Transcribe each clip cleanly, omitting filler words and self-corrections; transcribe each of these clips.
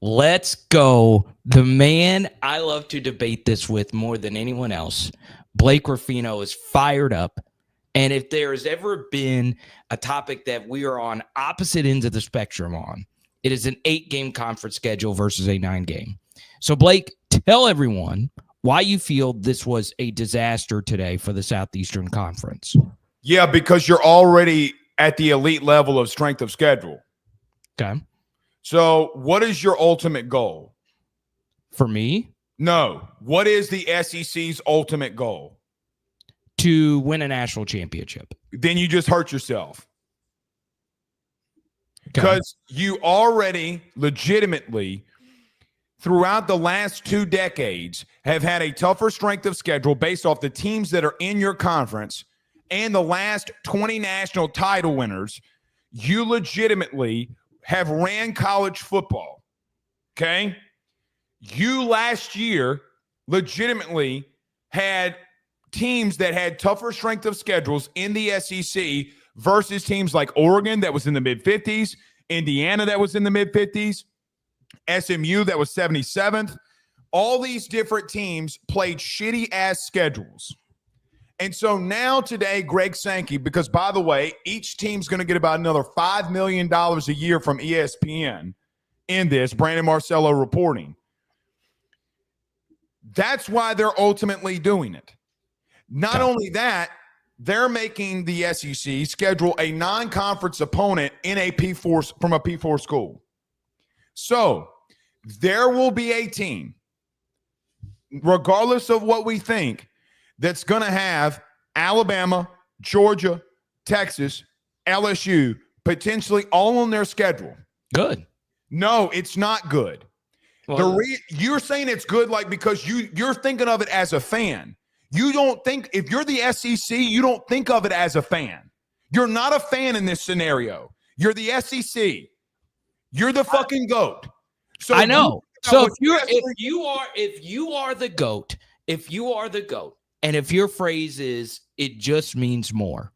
Let's go. The man I love to debate this with more than anyone else, Blake Ruffino, is fired up. And if there has ever been a topic that we are on opposite ends of the spectrum on, it is an 8-game conference schedule versus a 9-game. So, Blake, tell everyone why you feel this was a disaster today for the Southeastern Conference. Yeah, because you're already at the elite level of strength of schedule. Okay. So what is your ultimate goal? For me? No. What is the SEC's ultimate goal? To win a national championship. Then you just hurt yourself. Okay. Because you already legitimately, throughout the last 2 decades, have had a tougher strength of schedule based off the teams that are in your conference and the last 20 national title winners. You legitimately have ran college football, okay? You last year legitimately had teams that had tougher strength of schedules in the SEC versus teams like Oregon that was in the mid-50s, Indiana that was in the mid-50s, SMU that was 77th. All these different teams played shitty-ass schedules. And so now today, Greg Sankey, because by the way, each team's going to get about another $5 million a year from ESPN in this, Brandon Marcello reporting. That's why they're ultimately doing it. Not only that, they're making the SEC schedule a non-conference opponent in a P4 from a P4 school. So there will be a team, regardless of what we think, that's going to have Alabama, Georgia, Texas, LSU potentially all on their schedule. Good. No, it's not good. Well, You're saying it's good like because you're thinking of it as a fan. You don't think, if you're the SEC, you don't think of it as a fan. You're not a fan in this scenario. You're the SEC. You're the fucking GOAT. So I know. So if you are the GOAT, and if your phrase is it just means more,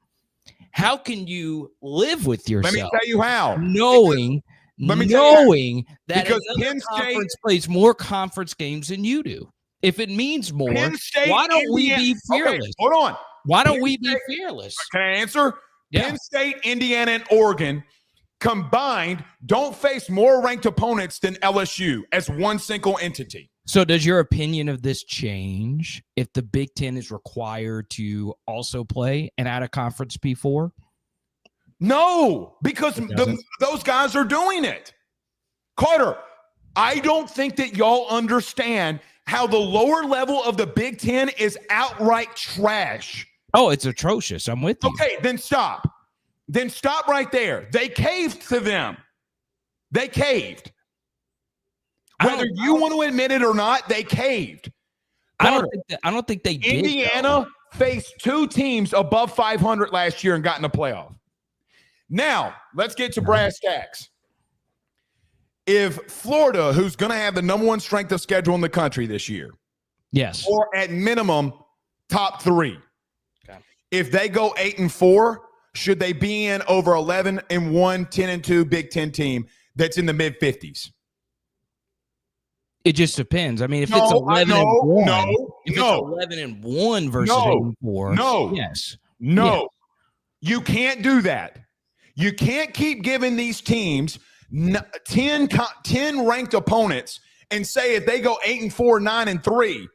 how can you live with yourself? Let me tell you how. Knowing that because another Penn State conference plays more conference games than you do. If it means more, why don't we be fearless? Okay, hold on. Why don't we be fearless? Can I answer? Yeah. Penn State, Indiana, and Oregon combined don't face more ranked opponents than LSU as one single entity. So does your opinion of this change if the Big Ten is required to also play an out-of-conference P4? No, because those guys are doing it. Carter, I don't think that y'all understand how the lower level of the Big Ten is outright trash. Oh, it's atrocious. I'm with you. Okay, then stop. Then stop right there. They caved to them. They caved. Whether you want to admit it or not, they caved. Carter, I don't think they did. Indiana faced 2 teams above 500 last year and got in the playoff. Now, let's get to brass tacks. If Florida, who's going to have the number 1 strength of schedule in the country this year, yes, or at minimum top 3, okay, if they go 8-4, should they be in over 11-1, 10-2 Big Ten team that's in the mid-50s? It just depends. I mean, if it's 11-1, if it's 11-1 versus 8-4, yes, no, you can't do that. You can't keep giving these teams 10 ranked opponents and say if they go 8-4, 9-3,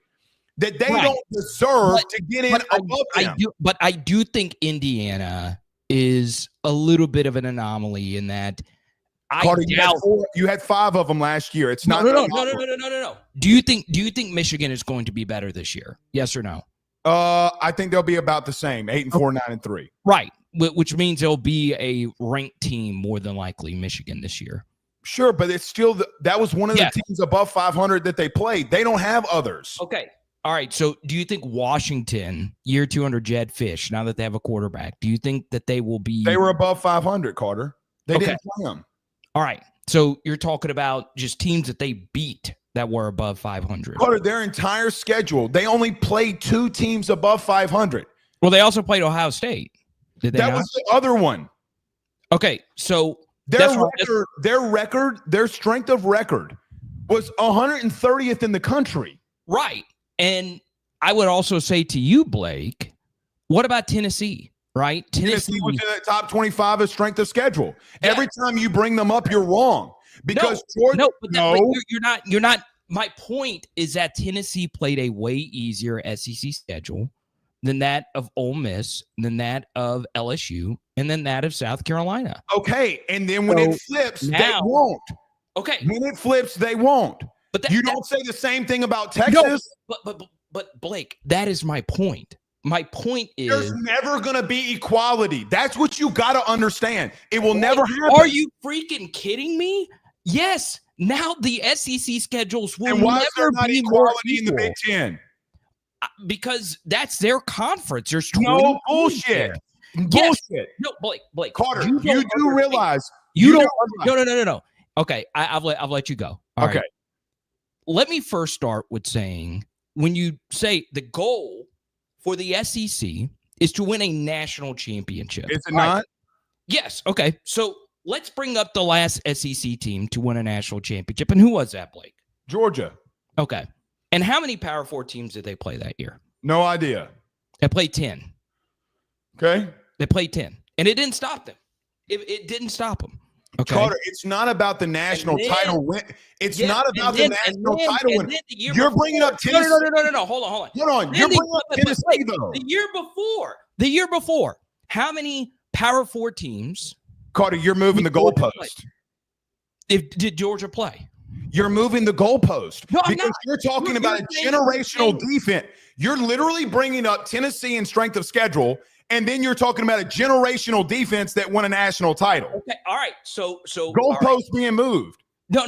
that they don't deserve to get in above them. But I do think Indiana is a little bit of an anomaly in that. Carter, you had 5 of them last year. It's not. No. Do you think Michigan is going to be better this year? Yes or no? I think they'll be about the same, 8-4, 9-3. Right, which means they'll be a ranked team more than likely, Michigan this year. Sure, but it's still that was one of the teams above 500 that they played. They don't have others. Okay. All right. So do you think Washington, year 200 Jed Fish, now that they have a quarterback, do you think that they will be? They were above 500, Carter. They didn't play them. All right. So you're talking about just teams that they beat that were above 500. Carter, their entire schedule, they only played 2 teams above 500. Well, they also played Ohio State. Did they? That was the other one. Okay. So their strength of record was 130th in the country. Right. And I would also say to you, Blake, what about Tennessee? Right? Tennessee was in the top 25 of strength of schedule. Yeah. Every time you bring them up, you're wrong. Because you're not. My point is that Tennessee played a way easier SEC schedule than that of Ole Miss, than that of LSU, and then that of South Carolina. Okay, and then when it flips, they won't. Okay, when it flips, they won't. But you don't say the same thing about Texas. No, but Blake, that is my point. My point is there's never going to be equality. That's what you got to understand. It will never happen. Are you freaking kidding me? Yes. Now the SEC schedules will never be equality in the Big Ten. Because that's their conference. There's no bullshit. Bullshit. No, Blake. Carter, you do realize No. Okay, I'll let you go. All right. Let me first start with saying, when you say the goal for the SEC is to win a national championship. Is it not? Right. Yes. Okay. So let's bring up the last SEC team to win a national championship. And who was that, Blake? Georgia. Okay. And how many Power 4 teams did they play that year? No idea. They played 10. Okay. They played 10. And it didn't stop them. It didn't stop them. Okay. Carter, it's not about the national title win. It's not about the national title win. You're bringing up Tennessee. No. Hold on. You're bringing up Tennessee, though. The year before, how many Power 4 teams? Carter, you're moving the goalpost. Did Georgia play? You're moving the goalpost. No, because you're talking about a generational defense. You're literally bringing up Tennessee in strength of schedule, and then you're talking about a generational defense that won a national title. Okay, all right. So goalposts being moved. No.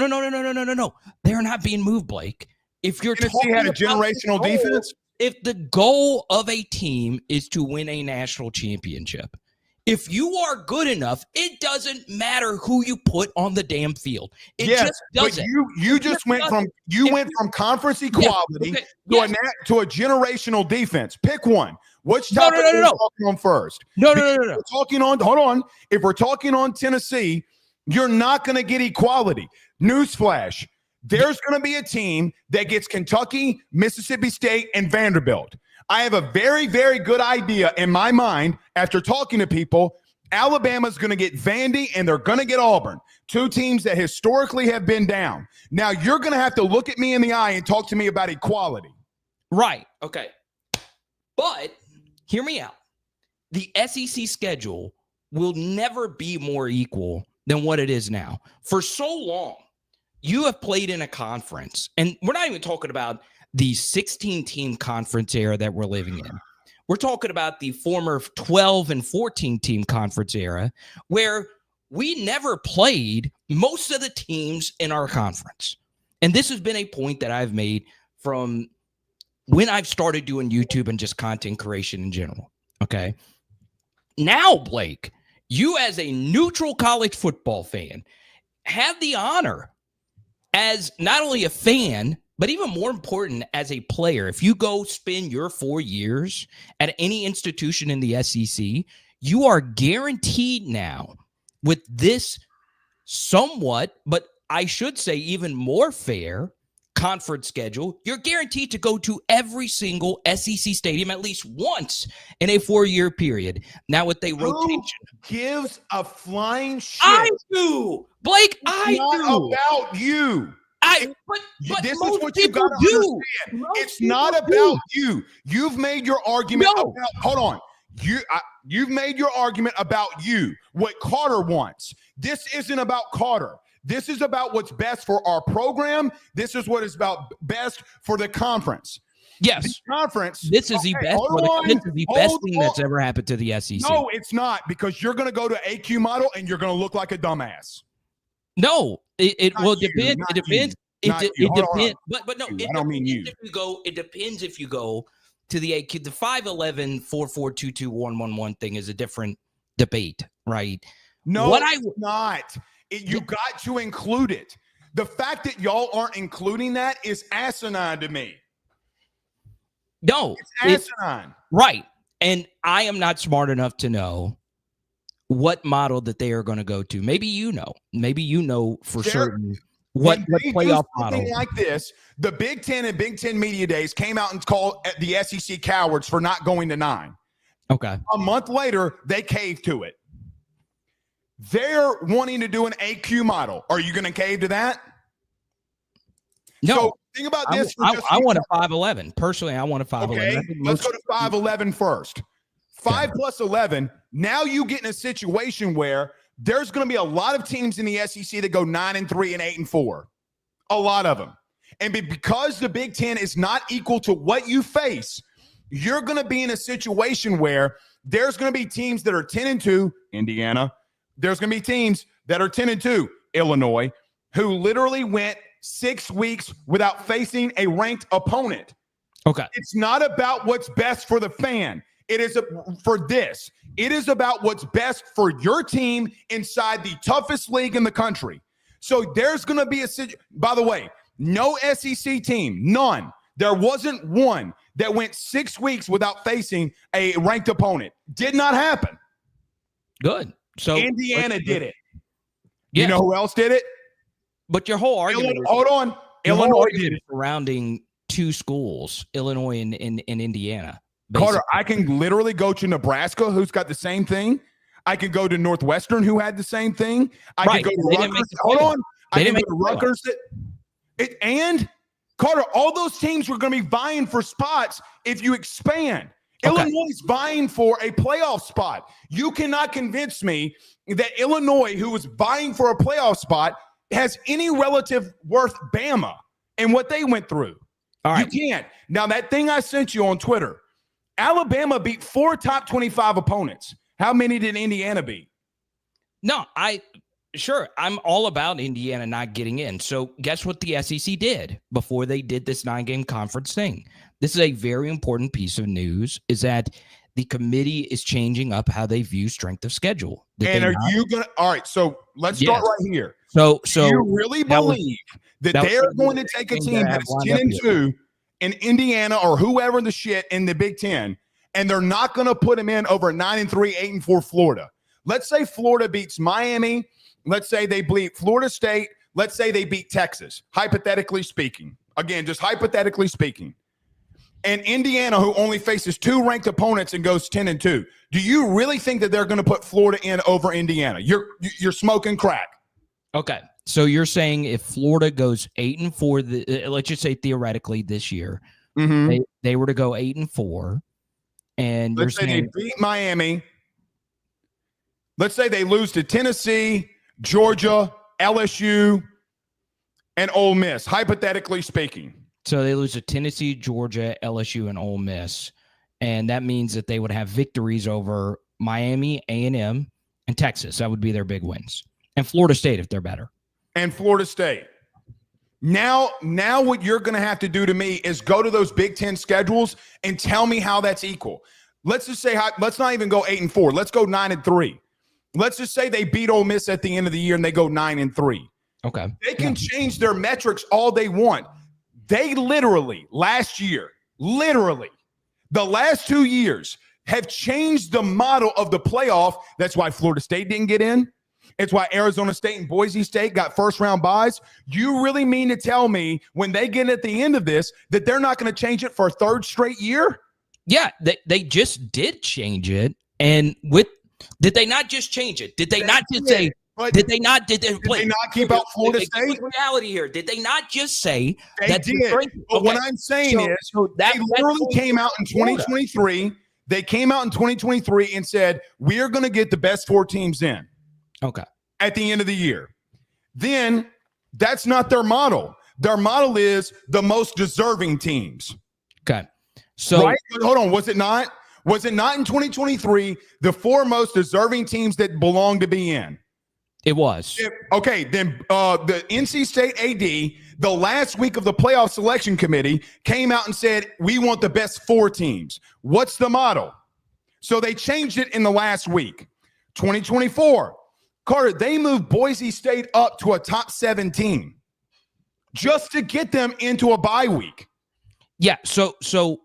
They're not being moved, Blake. If you're Tennessee had a generational defense, if the goal of a team is to win a national championship, if you are good enough, it doesn't matter who you put on the damn field. It just doesn't. But you just went from conference equality to a generational defense. Pick one. Which topic are we talking on first? No. We're talking on. Hold on. If we're talking on Tennessee, you're not going to get equality. Newsflash: there's going to be a team that gets Kentucky, Mississippi State, and Vanderbilt. I have a very, very good idea in my mind after talking to people. Alabama's going to get Vandy and they're going to get Auburn, two teams that historically have been down. Now, you're going to have to look at me in the eye and talk to me about equality. Right. Okay. But hear me out. The SEC schedule will never be more equal than what it is now. For so long, you have played in a conference, and we're not even talking about the 16-team conference era that we're living in. We're talking about the former 12 and 14-team conference era where we never played most of the teams in our conference. And this has been a point that I've made from when I've started doing YouTube and just content creation in general. Okay. Now, Blake, you as a neutral college football fan have the honor as not only a fan, but even more important, as a player. If you go spend your 4 years at any institution in the SEC, you are guaranteed now with this somewhat, but I should say even more fair conference schedule, you're guaranteed to go to every single SEC stadium at least once in a 4-year period. Now with a rotation. Who gives a flying shit? I do. Blake, it's not about you. But this is what you got to understand. It's not about you. You've made your argument about, hold on. You've made your argument about you, what Carter wants. This isn't about Carter. This is about what's best for our program. This is what is about best for the conference. Yes. The conference. This is the best thing that's ever happened to the SEC. No, it's not, because you're going to go to AQ model and you're going to look like a dumbass. No, it will depend. It depends. It depends. But no, I don't mean you. It depends if you go to the AQ. The 5'11", 4'4", 2'2", 1'11" thing is a different debate, right? No, it's not. You got to include it. The fact that y'all aren't including that is asinine to me. No, it's asinine. Right. And I am not smart enough to know what model that they are going to go to. Maybe you know for certain What they playoff do something model? like this, the Big Ten and Big Ten media days came out and called the SEC cowards for not going to 9. Okay. A month later, they caved to it. They're wanting to do an AQ model. Are you going to cave to that? No. So think about this. I want a 5'11". Personally, I want a 5'11". Okay, let's go to 5'11 first. 5 plus 11. Now you get in a situation where there's going to be a lot of teams in the SEC that go 9-3 and 8-4. A lot of them. And because the Big Ten is not equal to what you face, you're going to be in a situation where there's going to be teams that are 10-2, Indiana. There's going to be teams that are 10-2, Illinois, who literally went 6 weeks without facing a ranked opponent. Okay. It's not about what's best for the fan. It is for this. It is about what's best for your team inside the toughest league in the country. So there's going to be by the way, no SEC team, none. There wasn't one that went 6 weeks without facing a ranked opponent. Did not happen. Good. So Indiana did it. Yeah. You know who else did it? But your whole argument Illinois did it. Surrounding 2 schools, Illinois and Indiana. Basically. Carter, I can literally go to Nebraska, who's got the same thing. I can go to Northwestern, who had the same thing. I can go to Rutgers. I can go to Rutgers. And Carter, all those teams were going to be vying for spots if you expand. Okay. Illinois is vying for a playoff spot. You cannot convince me that Illinois, who was vying for a playoff spot, has any relative worth Bama and what they went through. All right. You can't. Now, that thing I sent you on Twitter, Alabama beat 4 top 25 opponents. How many did Indiana beat? No, I'm all about Indiana not getting in. So guess what the SEC did before they did this 9-game conference thing? This is a very important piece of news, is that the committee is changing up how they view strength of schedule. And are you going to – all right, so let's start right here. So do you really believe that they're going to take a team that's 10-2 in Indiana or whoever the shit in the Big Ten, and they're not going to put them in over 9-3, 8-4 Florida? Let's say Florida beats Miami. Let's say they beat Florida State. Let's say they beat Texas, hypothetically speaking. Again, just hypothetically speaking. And Indiana, who only faces 2 ranked opponents and goes 10-2. Do you really think that they're going to put Florida in over Indiana? You're smoking crack. Okay. So you're saying if Florida goes 8-4, let's just say theoretically this year, they were to go 8-4, and let's say they beat Miami. Let's say they lose to Tennessee, Georgia, LSU, and Ole Miss, hypothetically speaking. So they lose to Tennessee, Georgia, LSU, and Ole Miss, and that means that they would have victories over Miami, A&M, and Texas. That would be their big wins. And Florida State if they're better. And Florida State. Now what you're going to have to do to me is go to those Big Ten schedules and tell me how that's equal. Let's just say, let's not even go 8-4. Let's go 9-3. Let's just say they beat Ole Miss at the end of the year and they go 9-3. Okay. They can change their metrics all they want. They literally, the last 2 years have changed the model of the playoff. That's why Florida State didn't get in. It's why Arizona State and Boise State got first-round byes. You really mean to tell me when they get at the end of this that they're not going to change it for a 3rd straight year? Yeah, they just did change it. And did they not just change it? Did they not just say – did they not keep out Florida State? Reality here. Did they not just say they did? But what I'm saying is they literally came out in 2023. They came out in 2023 and said, we are going to get the best 4 teams in. Okay. At the end of the year. Then that's not their model. Their model is the most deserving teams. Okay. So right? Hold on. Was it not? Was it not in 2023 the 4 most deserving teams that belong to be in? It was. Okay, then the NC State AD, the last week of the playoff selection committee, came out and said, we want the best 4 teams. What's the model? So they changed it in the last week. 2024, Carter, they moved Boise State up to a top 7 team just to get them into a bye week. Yeah, so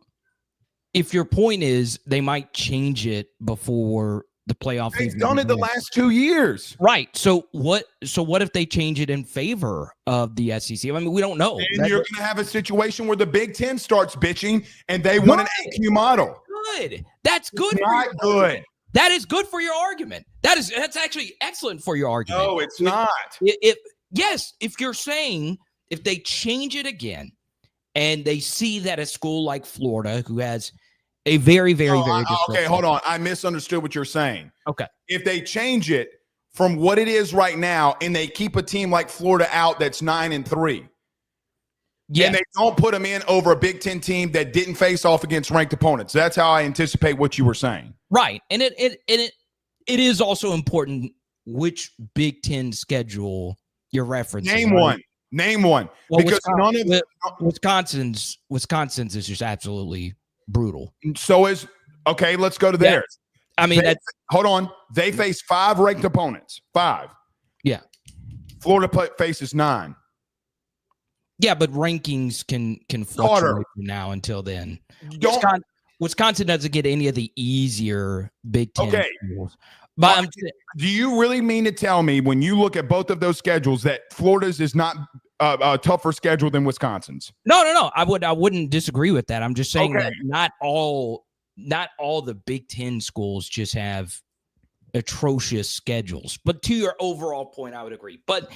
if your point is they might change it before the playoff. They've done it the last 2 years. Right. So what if they change it in favor of the SEC? I mean, we don't know. And you're going to have a situation where the Big Ten starts bitching and they want an AQ model. Good. That's good. Not good. That is good for your argument. That's actually excellent for your argument. No, it's not. If you're saying if they change it again and they see that a school like Florida, who has a very, very, very okay, hold on. I misunderstood what you're saying. Okay. If they change it from what it is right now and they keep a team like Florida out that's 9-3, and they don't put them in over a Big Ten team that didn't face off against ranked opponents. That's how I anticipate what you were saying. Right. And it is also important which Big Ten schedule you're referencing. Name one. Well, because none of Wisconsin's is just absolutely brutal. So is okay, let's go to theirs. I mean, hold on. They face 5 ranked opponents. 5. Yeah. Florida faces 9. Yeah, but rankings can fluctuate from now until then. Wisconsin doesn't get any of the easier Big Ten schools. But do you really mean to tell me when you look at both of those schedules that Florida's is not a tougher schedule than Wisconsin's? No. I wouldn't disagree with that. I'm just saying that not all the Big Ten schools just have atrocious schedules. But to your overall point, I would agree. But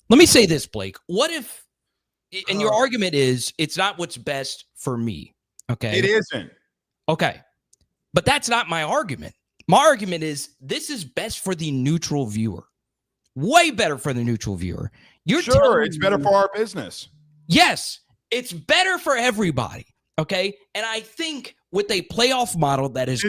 let me say this, Blake. What if, and your argument is it's not what's best for me. Okay. It isn't. Okay. But that's not my argument. My argument is this is best for the neutral viewer. Way better for the neutral viewer. It's better for our business. Yes, it's better for everybody. Okay. And I think with a playoff model that is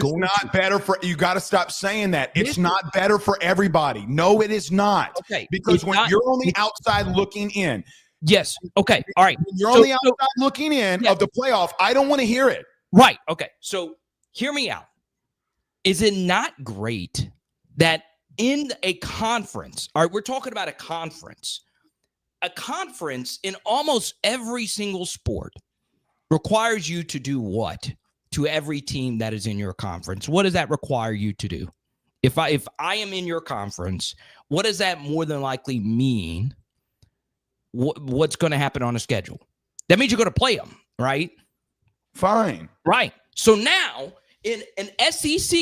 better for you, got to stop saying that. It's not better for everybody. No, it is not. Okay. Because you're on the outside looking in. Yes. Okay. All right. When you're on the outside looking in of the playoff, I don't want to hear it. Right. Okay. So hear me out. Is it not great that in a conference, all right, we're talking about a conference in almost every single sport requires you to do what to every team that is in your conference? What does that require you to do? If I am in your conference, what does that more than likely mean? What's going to happen on a schedule? That means you're going to play them, right? Fine. Right. So now in an SEC,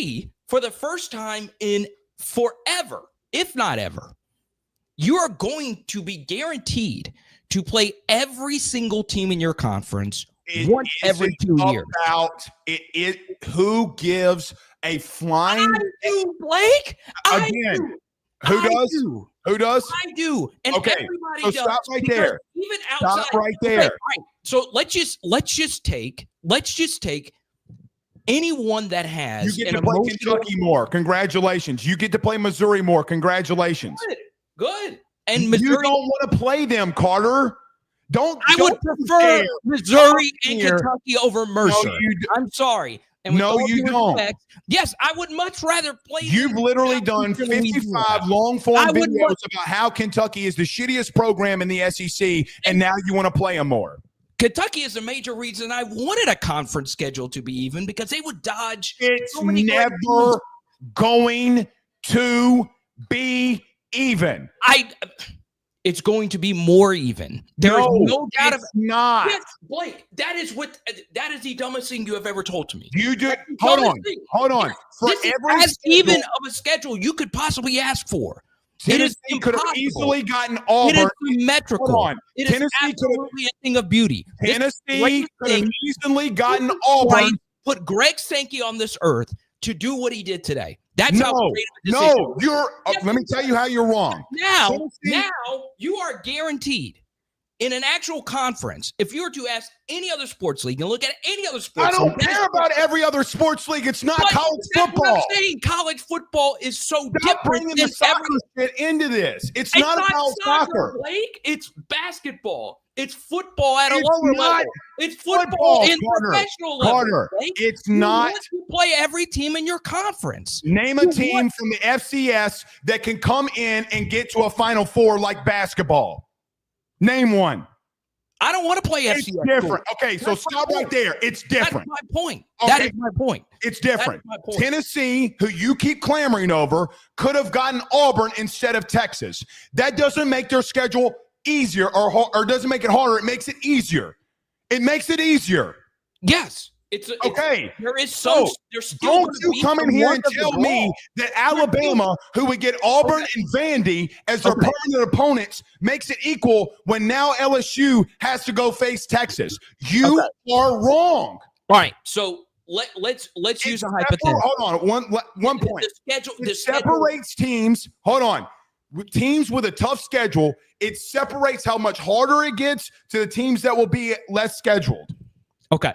for the first time in forever, if not ever, you are going to be guaranteed to play every single team in your conference once every 2 years. Who gives a flying? I do, Blake. Again, who does? Who does? I do. And everybody does. Stop right there. Even outside. Stop right there. Right. So let's just take anyone that has. You get to play Kentucky more. Congratulations. You get to play Missouri more. Congratulations. Good. And Missouri, you don't want to play them, Carter. I would prefer Missouri and Kentucky over Mercer. No, I'm sorry. And no, you don't. Yes, I would much rather play. You've literally done 55 long-form videos about how Kentucky is the shittiest program in the SEC, and now you want to play them more. Kentucky is a major reason I wanted a conference schedule to be even, because they would dodge. It's never going to be even. It's going to be more even. There is no doubt it's not. Yes, Blake, that is the dumbest thing you have ever told to me. You do. Hold on. For this every is as even of a schedule you could possibly ask for. Tennessee could have easily gotten Auburn. It is symmetrical. Hold on. Tennessee is absolutely a thing of beauty. Tennessee could have easily gotten Auburn. Put Greg Sankey on this earth to do what he did today. That's how great of a decision. Let me tell you how you're wrong. Now you are guaranteed in an actual conference. If you were to ask any other sports league and look at any other sports league. I don't care about every other sports league. It's not college football. I'm saying college football is so different. Bringing the soccer shit into this. It's not about soccer, Blake. It's basketball. It's football at a lower level. It's football in professional level. Carter, it's not. You play every team in your conference. Name a team from the FCS that can come in and get to a Final Four like basketball. Name one. I don't want to play FCS. It's different. Schools. Okay, so stop right there. It's different. That's my point. Okay. That is my point. It's different. My point. Tennessee, who you keep clamoring over, could have gotten Auburn instead of Texas. That doesn't make their schedule easier or doesn't make it harder. It makes it easier. It makes it easier. Yes. Okay. There's So still don't you come in here and tell me that Alabama, who would get Auburn and Vandy as their permanent opponents, makes it equal when now LSU has to go face Texas. You are wrong. All right. So let's use a hypothetical. Hold on. One point. The separates teams. Hold on. Teams with a tough schedule, it separates how much harder it gets to the teams that will be less scheduled. Okay.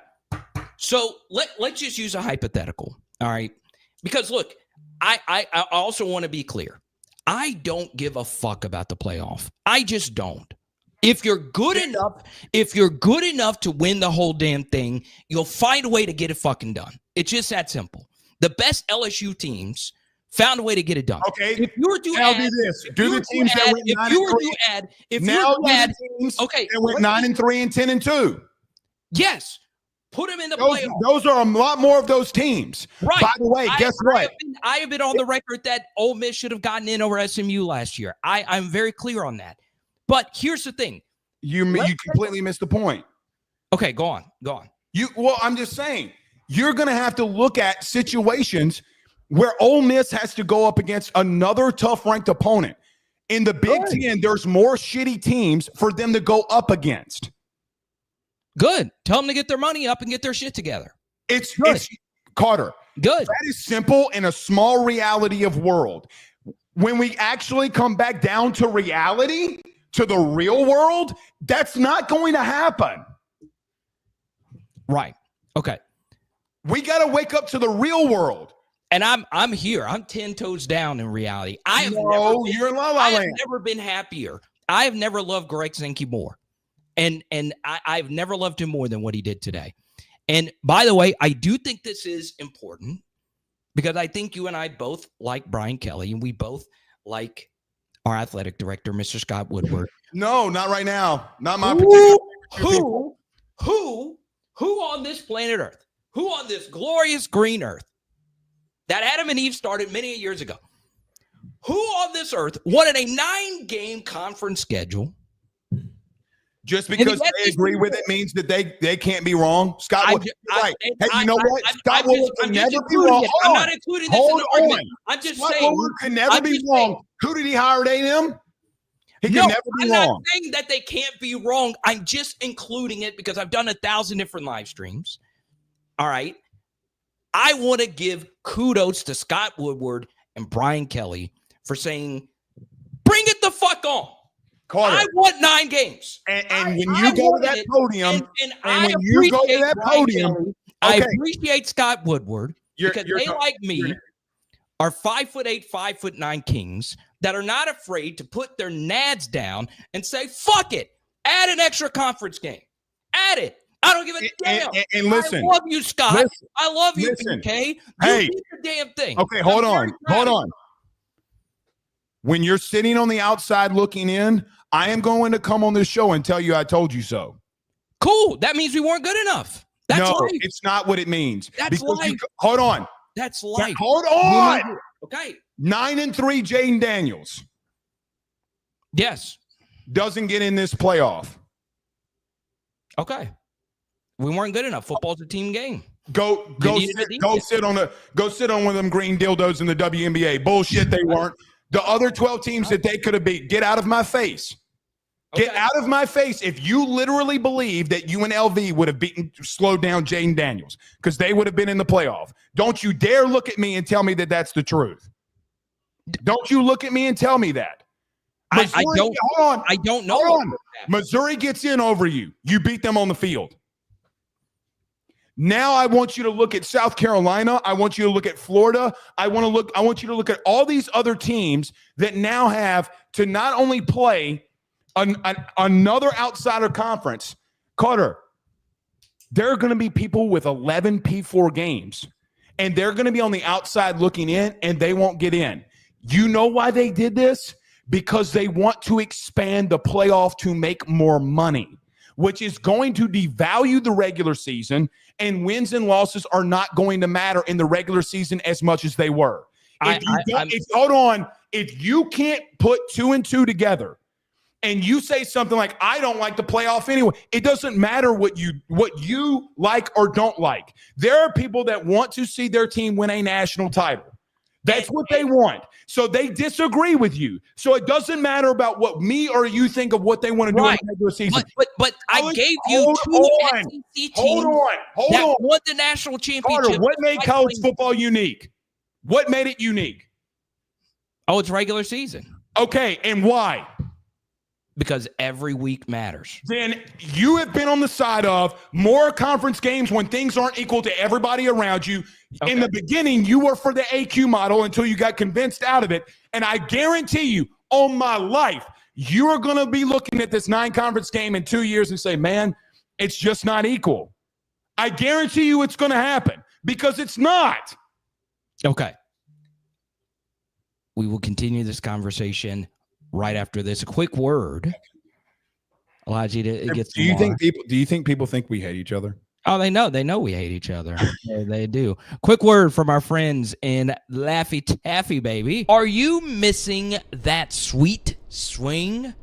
So let's just use a hypothetical, all right? Because look, I also want to be clear. I don't give a fuck about the playoff. I just don't. If you're good enough to win the whole damn thing, you'll find a way to get it fucking done. It's just that simple. The best LSU teams found a way to get it done. Okay. If you were to now do this. Do the teams that went 9-3 and 10-2. Yes. Put them in the playoffs. Those are a lot more of those teams. Right. By the way, guess what? I have been on the record that Ole Miss should have gotten in over SMU last year. I'm very clear on that. But here's the thing. You completely missed the point. Okay, go on. I'm just saying, you're going to have to look at situations where Ole Miss has to go up against another tough-ranked opponent. In the Big Ten, there's more shitty teams for them to go up against. Good. Tell them to get their money up and get their shit together. It's Carter. Good. That is simple in a small reality of world. When we actually come back down to reality, to the real world, that's not going to happen. Right. Okay. We got to wake up to the real world. And I'm here. I'm 10 toes down in reality. You're in La La Land. I have never been happier. I have never loved Greg Sankey more. And I've never loved him more than what he did today. And by the way, I do think this is important because I think you and I both like Brian Kelly and we both like our athletic director, Mr. Scott Woodward. No, not right now. Not my particular. Who on this planet Earth, who on this glorious green earth that Adam and Eve started many years ago, who on this earth wanted a 9-game conference schedule? Just because they agree with it means that they can't be wrong. Scott Woodward, right. Hey, you know what? Scott Woodward can never be wrong. I'm not including this in the argument. I'm just saying. Scott Woodward can never be wrong. Who did he hire at A&M? He can never be wrong. I'm not saying that they can't be wrong. I'm just including it because I've done 1,000 different live streams. All right. I want to give kudos to Scott Woodward and Brian Kelly for saying, bring it the fuck on. Carter. I want 9 games. And when you go to that podium, I appreciate Scott Woodward because they, like me, are 5'8", 5'9" kings that are not afraid to put their nads down and say, fuck it. Add an extra conference game. Add it. I don't give a damn. And listen. I love you, Scott. I love you, PK. Hey. You did the damn thing. Okay, hold on. When you're sitting on the outside looking in, I am going to come on this show and tell you I told you so. Cool. That means we weren't good enough. That's life. It's not what it means. That's life. Hold on. That's life. Hold on. Okay. 9-3 Jaden Daniels. Yes. Doesn't get in this playoff. Okay. We weren't good enough. Football's a team game. Go sit on one of them green dildos in the WNBA. Bullshit, they weren't. The other 12 teams that they could have beat, get out of my face. Get out of my face if you literally believe that UNLV would have slowed down Jaden Daniels because they would have been in the playoff. Don't you dare look at me and tell me that that's the truth. Don't you look at me and tell me that. I don't know. Hold on. Missouri gets in over you. You beat them on the field. Now I want you to look at South Carolina. I want you to look at Florida. I want you to look at all these other teams that now have to not only play another outsider conference. Carter, there are going to be people with 11 P4 games, and they're going to be on the outside looking in, and they won't get in. You know why they did this? Because they want to expand the playoff to make more money. which is going to devalue the regular season, and wins and losses are not going to matter in the regular season as much as they were. If you can't put 2 and 2 together and you say something like, I don't like the playoff anyway, it doesn't matter what you like or don't like. There are people that want to see their team win a national title. That's what they want. So they disagree with you. So it doesn't matter about what me or you think of what they want to do in the regular season. But I gave you two SEC teams that won the national championship. Carter, what made college football unique? What made it unique? Oh, it's regular season. Okay, and why? Because every week matters. Then you have been on the side of more conference games when things aren't equal to everybody around you. Okay. In the beginning, you were for the AQ model until you got convinced out of it. And I guarantee you, on my life, you are going to be looking at this 9-conference game in 2 years and say, man, it's just not equal. I guarantee you it's going to happen because it's not. Okay. We will continue this conversation right after this. A quick word allows you to get some Do you think people think we hate each other? Oh, they know we hate each other. They do. Quick word from our friends in Laffy Taffy, baby. Are you missing that sweet swing?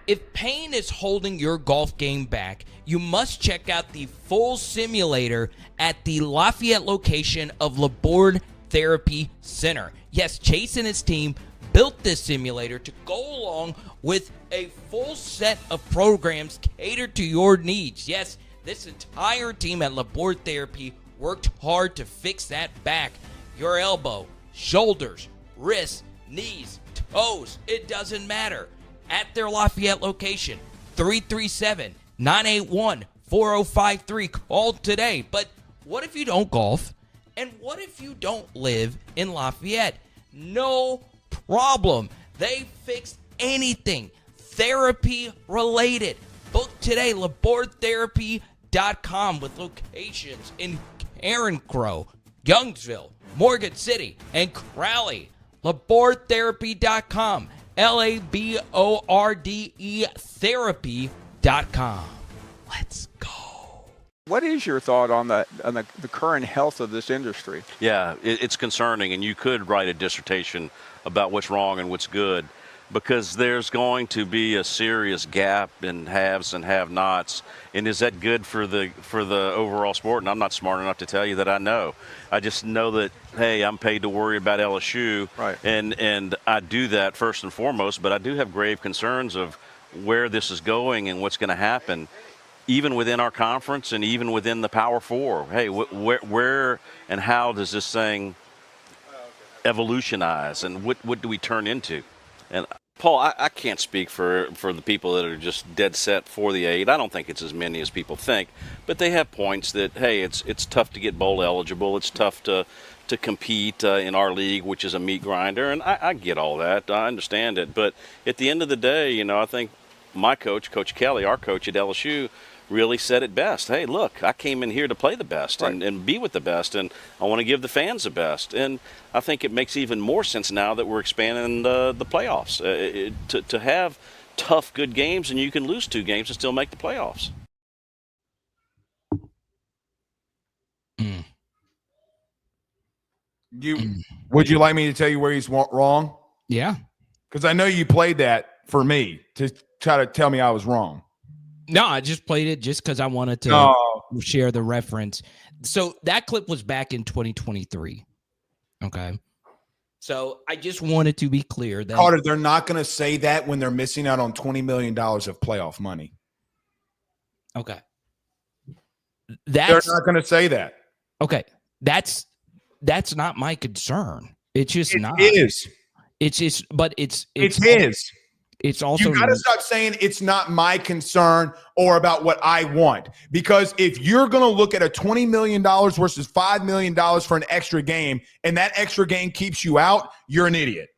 If pain is holding your golf game back, you must check out the full simulator at the Lafayette location of Laborde Therapy Center. Yes, Chase and his team built this simulator to go along with a full set of programs catered to your needs. Yes, this entire team at Laborde Therapy worked hard to fix that back, your elbow, shoulders, wrists, knees, toes. It doesn't matter. At their Lafayette location, 337-981-4053. Call today. But what if you don't golf? And what if you don't live in Lafayette? No problem. They fixed anything therapy related. Book today, LabordeTherapy.com, with locations in Carencro, Youngsville, Morgan City, and Crowley. LabordeTherapy.com. LABORDE Therapy.com. Let's go. What is your thought on the current health of this industry? Yeah, it's concerning, and you could write a dissertation about what's wrong and what's good, because there's going to be a serious gap in haves and have-nots. And is that good for the overall sport? And I'm not smart enough to tell you that I know. I just know that, hey, I'm paid to worry about LSU, right. And I do that first and foremost, but I do have grave concerns of where this is going and what's going to happen, even within our conference and even within the Power Four. Hey, where and how does this thing evolutionize, and what do we turn into? And Paul, I can't speak for the people that are just dead set for the 8. I don't think it's as many as people think, but they have points that, hey, it's tough to get bowl eligible. It's tough to compete in our league, which is a meat grinder, and I get all that. I understand it, but at the end of the day, I think my coach, Coach Kelly, our coach at LSU, really said it best. Hey, look, I came in here to play the best, right, and be with the best, and I want to give the fans the best. And I think it makes even more sense now that we're expanding the playoffs to have tough, good games, and you can lose 2 games and still make the playoffs. Would you like me to tell you where he's wrong? Yeah. Because I know you played that for me to try to tell me I was wrong. No, I just played it just because I wanted to share the reference. So that clip was back in 2023. Okay. So I just wanted to be clear that Carter, they're not going to say that when they're missing out on $20 million of playoff money. Okay. They're not going to say that. Okay. That's not my concern. It's just not. It is. It's just, but it's his. It's also, you got to stop saying it's not my concern or about what I want, because if you're going to look at a $20 million versus $5 million for an extra game, and that extra game keeps you out, you're an idiot.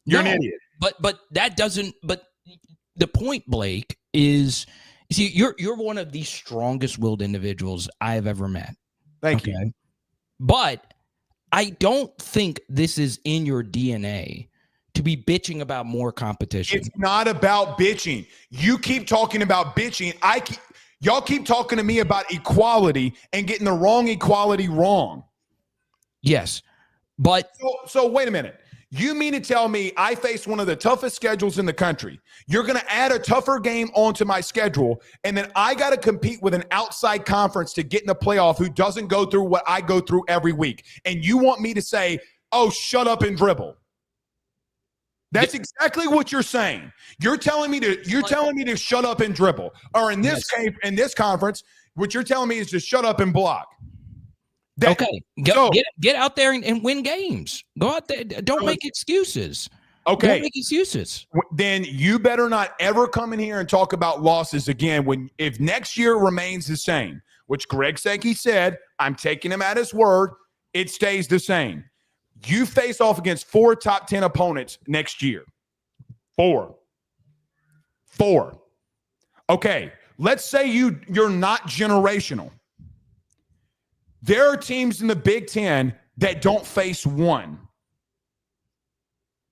You're an idiot. But that doesn't. But the point, Blake, is, see, you're one of the strongest-willed individuals I have ever met. Thank you. But I don't think this is in your DNA to be bitching about more competition. It's not about bitching. You keep talking about bitching. Y'all keep talking to me about equality and getting the wrong equality wrong. Yes, but so wait a minute. You mean to tell me I face one of the toughest schedules in the country? You're going to add a tougher game onto my schedule, and then I got to compete with an outside conference to get in the playoff who doesn't go through what I go through every week. And you want me to say, oh, shut up and dribble. That's exactly what you're saying. You're telling me to shut up and dribble. Or in this case, in this conference, what you're telling me is to shut up and block. Okay, get out there and win games. Go out there. Don't make excuses. Okay. Don't make excuses. Then you better not ever come in here and talk about losses again. If next year remains the same, which Greg Sankey said, I'm taking him at his word, it stays the same. You face off against 4 top 10 opponents next year. 4. Okay, let's say you're not generational. There are teams in the Big Ten that don't face one,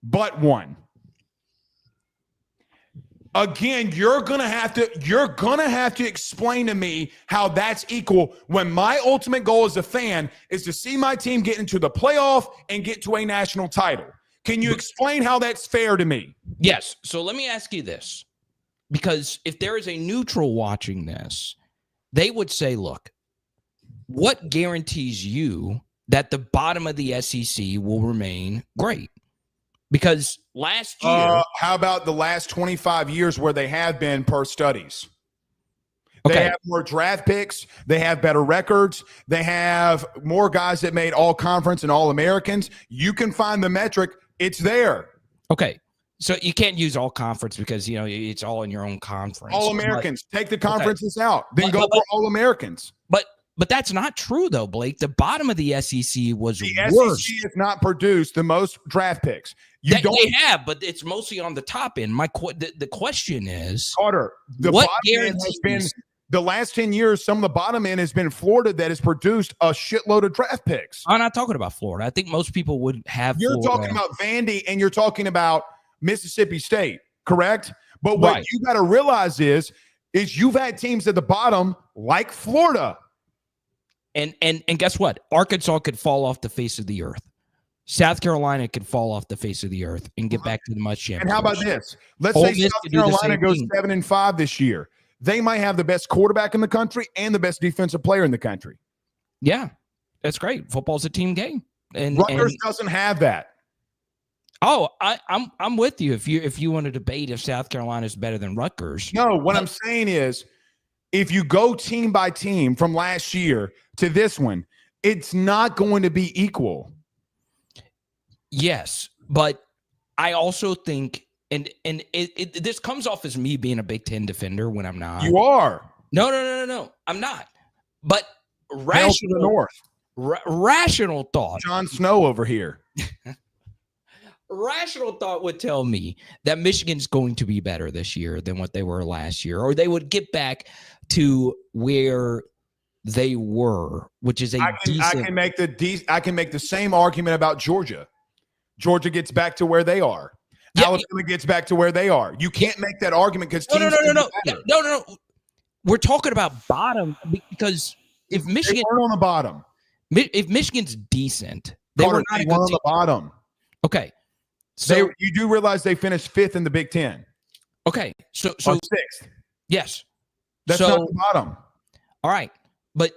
but one. Again, you're gonna have to explain to me how that's equal when my ultimate goal as a fan is to see my team get into the playoff and get to a national title. Can you explain how that's fair to me? Yes. So let me ask you this, because if there is a neutral watching this, they would say, look, what guarantees you that the bottom of the SEC will remain great? Because last year, how about the last 25 years where they have been per studies? They have more draft picks. They have better records. They have more guys that made all conference and all Americans. You can find the metric. It's there. Okay. So you can't use all conference because, it's all in your own conference. All Americans. Take the conferences out. Then go for all Americans. But that's not true, though, Blake. The bottom of the SEC was the worse. SEC has not produced the most draft picks. They have, but it's mostly on the top end. The question is, Carter, what guarantees? The last 10 years, some of the bottom end has been Florida that has produced a shitload of draft picks. I'm not talking about Florida. I think most people would have. You're talking about Vandy and you're talking about Mississippi State, correct? But what you got to realize is you've had teams at the bottom like Florida. And guess what? Arkansas could fall off the face of the earth. South Carolina could fall off the face of the earth and get back to the must championship. And how about this? Let's say South Carolina goes 7-5 this year. They might have the best quarterback in the country and the best defensive player in the country. Yeah, that's great. Football's a team game. And Rutgers doesn't have that. Oh, I'm with you. If you want to debate if South Carolina is better than Rutgers. No, what I'm saying is, if you go team by team from last year to this one, it's not going to be equal. Yes, but I also think, and this comes off as me being a Big Ten defender when I'm not. You are. No. I'm not. But rational thought. Jon Snow over here. Rational thought would tell me that Michigan's going to be better this year than what they were last year, or they would get back to where they were, which is decent. I can make the same argument about Georgia. Georgia gets back to where they are. Yeah, Alabama gets back to where they are. You can't make that argument because no. We're talking about bottom because if Michigan weren't on the bottom, if Michigan's decent, they were not on the bottom. Okay. So you do realize they finished 5th in the Big Ten. Okay. So 6th. Yes. That's not the bottom. All right. But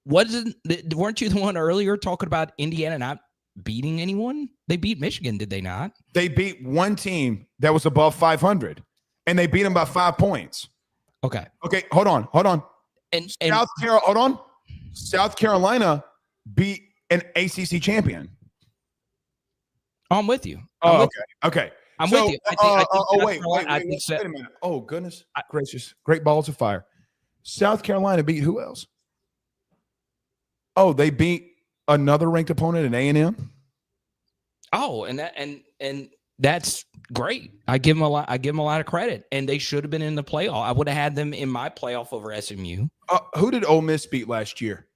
weren't you the one earlier talking about Indiana not beating anyone? They beat Michigan, did they not? They beat one team that was above 500, and they beat them by 5 points. Okay. Okay, hold on. And South Carolina beat an ACC champion. I'm with you. Okay. I'm with you. Wait a minute. Oh, goodness gracious. Great balls of fire. South Carolina beat who else? Oh, they beat another ranked opponent in A&M? Oh, and that's great. I give them a lot of credit. And they should have been in the playoff. I would have had them in my playoff over SMU. Who did Ole Miss beat last year?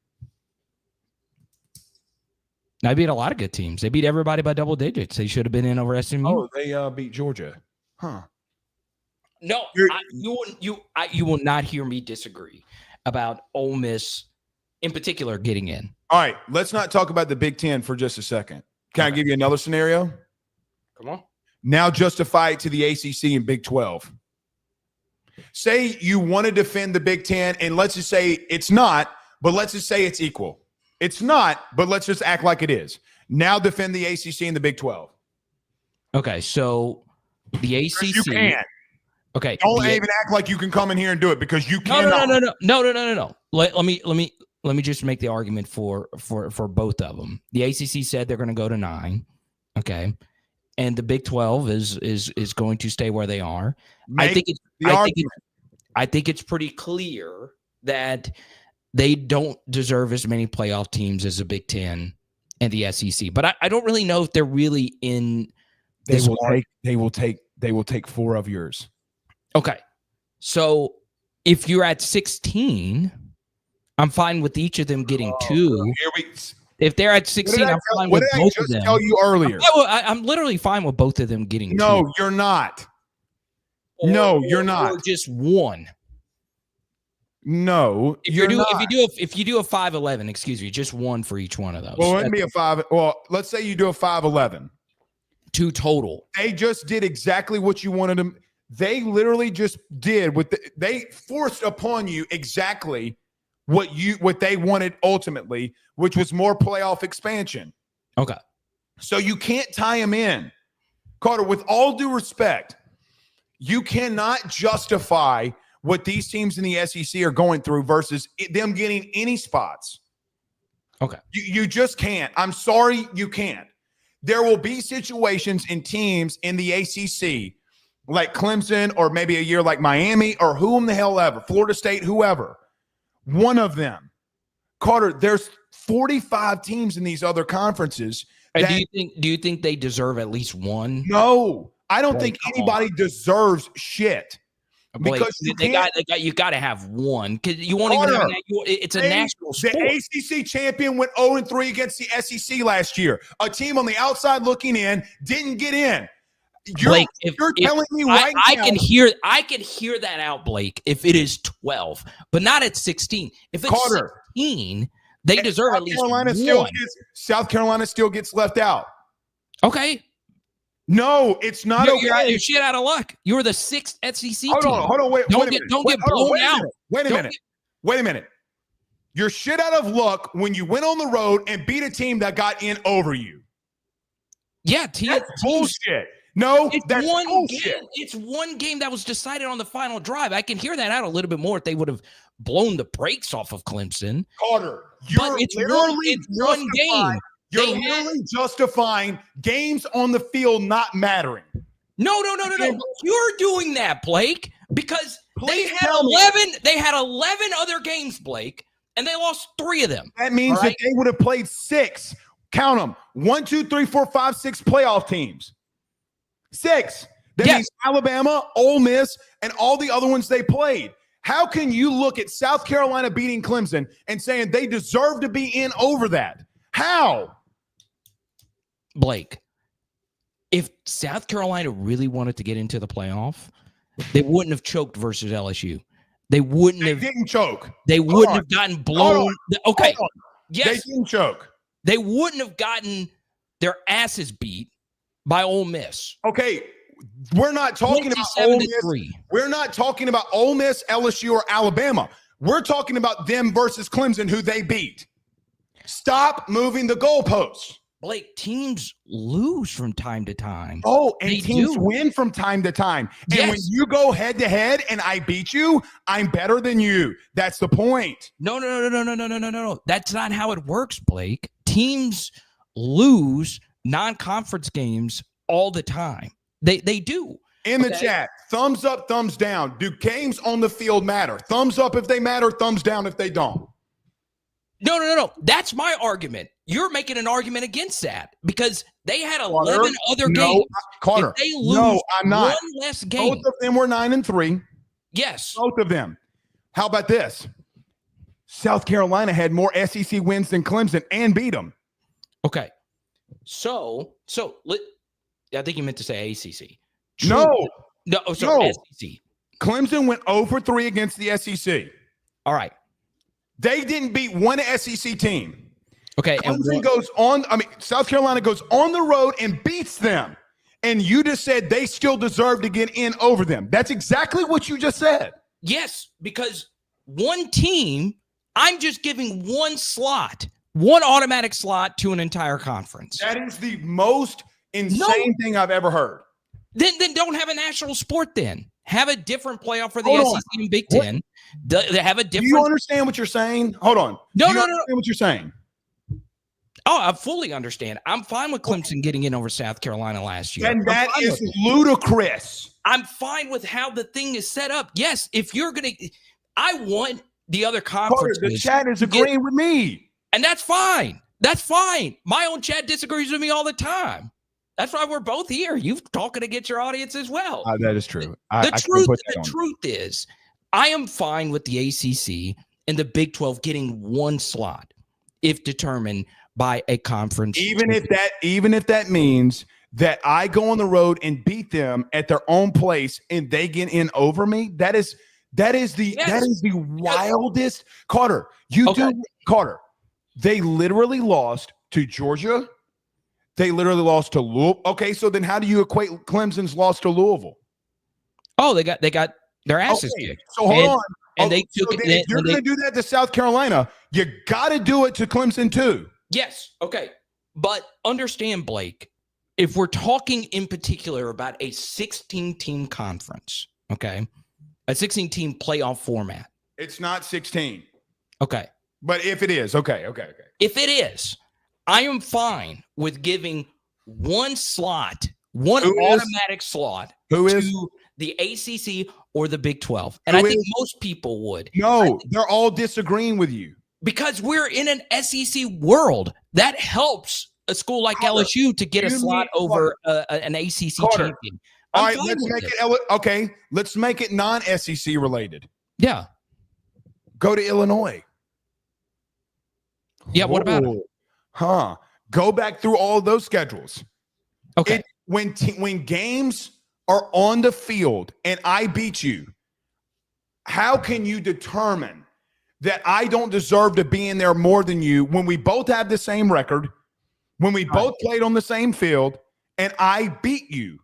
I beat a lot of good teams. They beat everybody by double digits. They should have been in over SMU. Oh, they beat Georgia. Huh. No, you will not hear me disagree about Ole Miss in particular getting in. All right, let's not talk about the Big Ten for just a second. Can I give you another scenario? Come on. Now justify it to the ACC and Big 12. Say you want to defend the Big Ten, and let's just say it's not, but let's just say it's equal. It's not, but let's just act like it is. Now defend the ACC and the Big 12. Okay, so the ACC. You can. Okay. Don't even act like you can come in here and do it because you cannot. No. Let me just make the argument for both of them. The ACC said they're going to go to 9. Okay. And the Big 12 is going to stay where they are. I think it's pretty clear that they don't deserve as many playoff teams as the Big 10 and the SEC. But I don't really know if they're really in this. They will take 4 of yours. Okay. So if you're at 16, I'm fine with each of them getting 2. If they're at 16, I'm fine with both of them. What did I just tell you earlier? I'm literally fine with both of them getting 2. No, you're not. You're not. Or just 1. No, if you do a 5-11, excuse me, just 1 for each one of those. Well, it wouldn't be a 5. Well, let's say you do a 5-11. 2 total. They just did exactly what you wanted them. They literally just did they forced upon you exactly what they wanted ultimately, which was more playoff expansion. Okay. So you can't tie them in. Carter, with all due respect, you cannot justify what these teams in the SEC are going through versus them getting any spots. Okay. You just can't. I'm sorry, you can't. There will be situations in teams in the ACC like Clemson or maybe a year like Miami or whom the hell ever, Florida State, whoever. One of them. Carter, there's 45 teams in these other conferences. Do you think they deserve at least 1? No, I don't think anybody deserves shit. Blake, because you got to have 1 because you won't even have it's a national sport. The ACC champion went 0-3 against the SEC last year. A team on the outside looking in didn't get in. Blake, you're telling me right now. I can hear that out, Blake, if it is 12, but not at 16. If it's 16, they deserve at least 1. South Carolina still gets left out. Okay. No, it's not okay. You're shit out of luck. You're the 6th SEC team. Hold on. Don't get blown out. Wait a minute. You're shit out of luck when you went on the road and beat a team that got in over you. Yeah, that's bullshit. No, that's bullshit. Game. It's 1 game that was decided on the final drive. I can hear that out a little bit more if they would have blown the brakes off of Clemson. Carter, it's one game. You're literally justifying games on the field not mattering. No. You're doing that, Blake, because they had 11 other games, Blake, and they lost 3 of them. That means that they would have played 6. Count them. 1, 2, 3, 4, 5, 6 playoff teams. 6. That means Alabama, Ole Miss, and all the other ones they played. How can you look at South Carolina beating Clemson and saying they deserve to be in over that? How? Blake, if South Carolina really wanted to get into the playoff, they wouldn't have choked versus LSU. They didn't choke. They wouldn't have gotten blown. Okay. Yes. They didn't choke. They wouldn't have gotten their asses beat by Ole Miss. Okay. We're not talking about Ole Miss. We're not talking about Ole Miss, LSU, or Alabama. We're talking about them versus Clemson, who they beat. Stop moving the goalposts. Blake, teams lose from time to time. Oh, and teams win from time to time. And when you go head to head and I beat you, I'm better than you. That's the point. No. That's not how it works, Blake. Teams lose non-conference games all the time. They do. In the chat, thumbs up, thumbs down. Do games on the field matter? Thumbs up if they matter, thumbs down if they don't. No. That's my argument. You're making an argument against that because they had 11 other games. Carter, if they lose I'm not. One less game. Both of them were 9-3. Yes. Both of them. How about this? South Carolina had more SEC wins than Clemson and beat them. Okay. So I think you meant to say ACC. No. So SEC. Clemson went 0-3 against the SEC. All right. They didn't beat one SEC team. Okay. South Carolina goes on the road and beats them. And you just said they still deserve to get in over them. That's exactly what you just said. Yes, because one team, I'm just giving one slot, one automatic slot to an entire conference. That is the most insane thing I've ever heard. Then don't have a national sport then. Have a different playoff for the SEC and Big Ten. Have a different. Do you understand what you're saying? Hold on. No. Understand what you're saying? Oh, I fully understand. I'm fine with Clemson getting in over South Carolina last year. And that is ludicrous. I'm fine with how the thing is set up. Yes, if you're going to – I want the other conferences. The chat is agreeing with me. And that's fine. That's fine. My own chat disagrees with me all the time. That's why we're both here. You're talking to get your audience as well. That is true. The truth is, I am fine with the ACC and the Big 12 getting one slot if determined by a conference. Even if that means that I go on the road and beat them at their own place and they get in over me, that is the wildest. Carter, Carter, they literally lost to Georgia. They literally lost to Louisville. Okay, so then how do you equate Clemson's loss to Louisville? Oh, they got their asses kicked. So hold on. And they took it. If you're going to do that to South Carolina, you got to do it to Clemson too. Yes. Okay. But understand, Blake, if we're talking in particular about a 16-team conference, okay, a 16-team playoff format. It's not 16. Okay. But if it is, okay. If it is, I am fine with giving one slot, automatic slot to the ACC or the Big 12. And I think most people would. No, they're all disagreeing with you. Because we're in an SEC world. That helps a school like LSU to get a slot over an ACC champion. All right, let's make it non-SEC related. Yeah. Go to Illinois. Yeah, what about it? Go back through all of those schedules. Okay. When games are on the field and I beat you, how can you determine that I don't deserve to be in there more than you when we both have the same record, when we both played on the same field, and I beat you?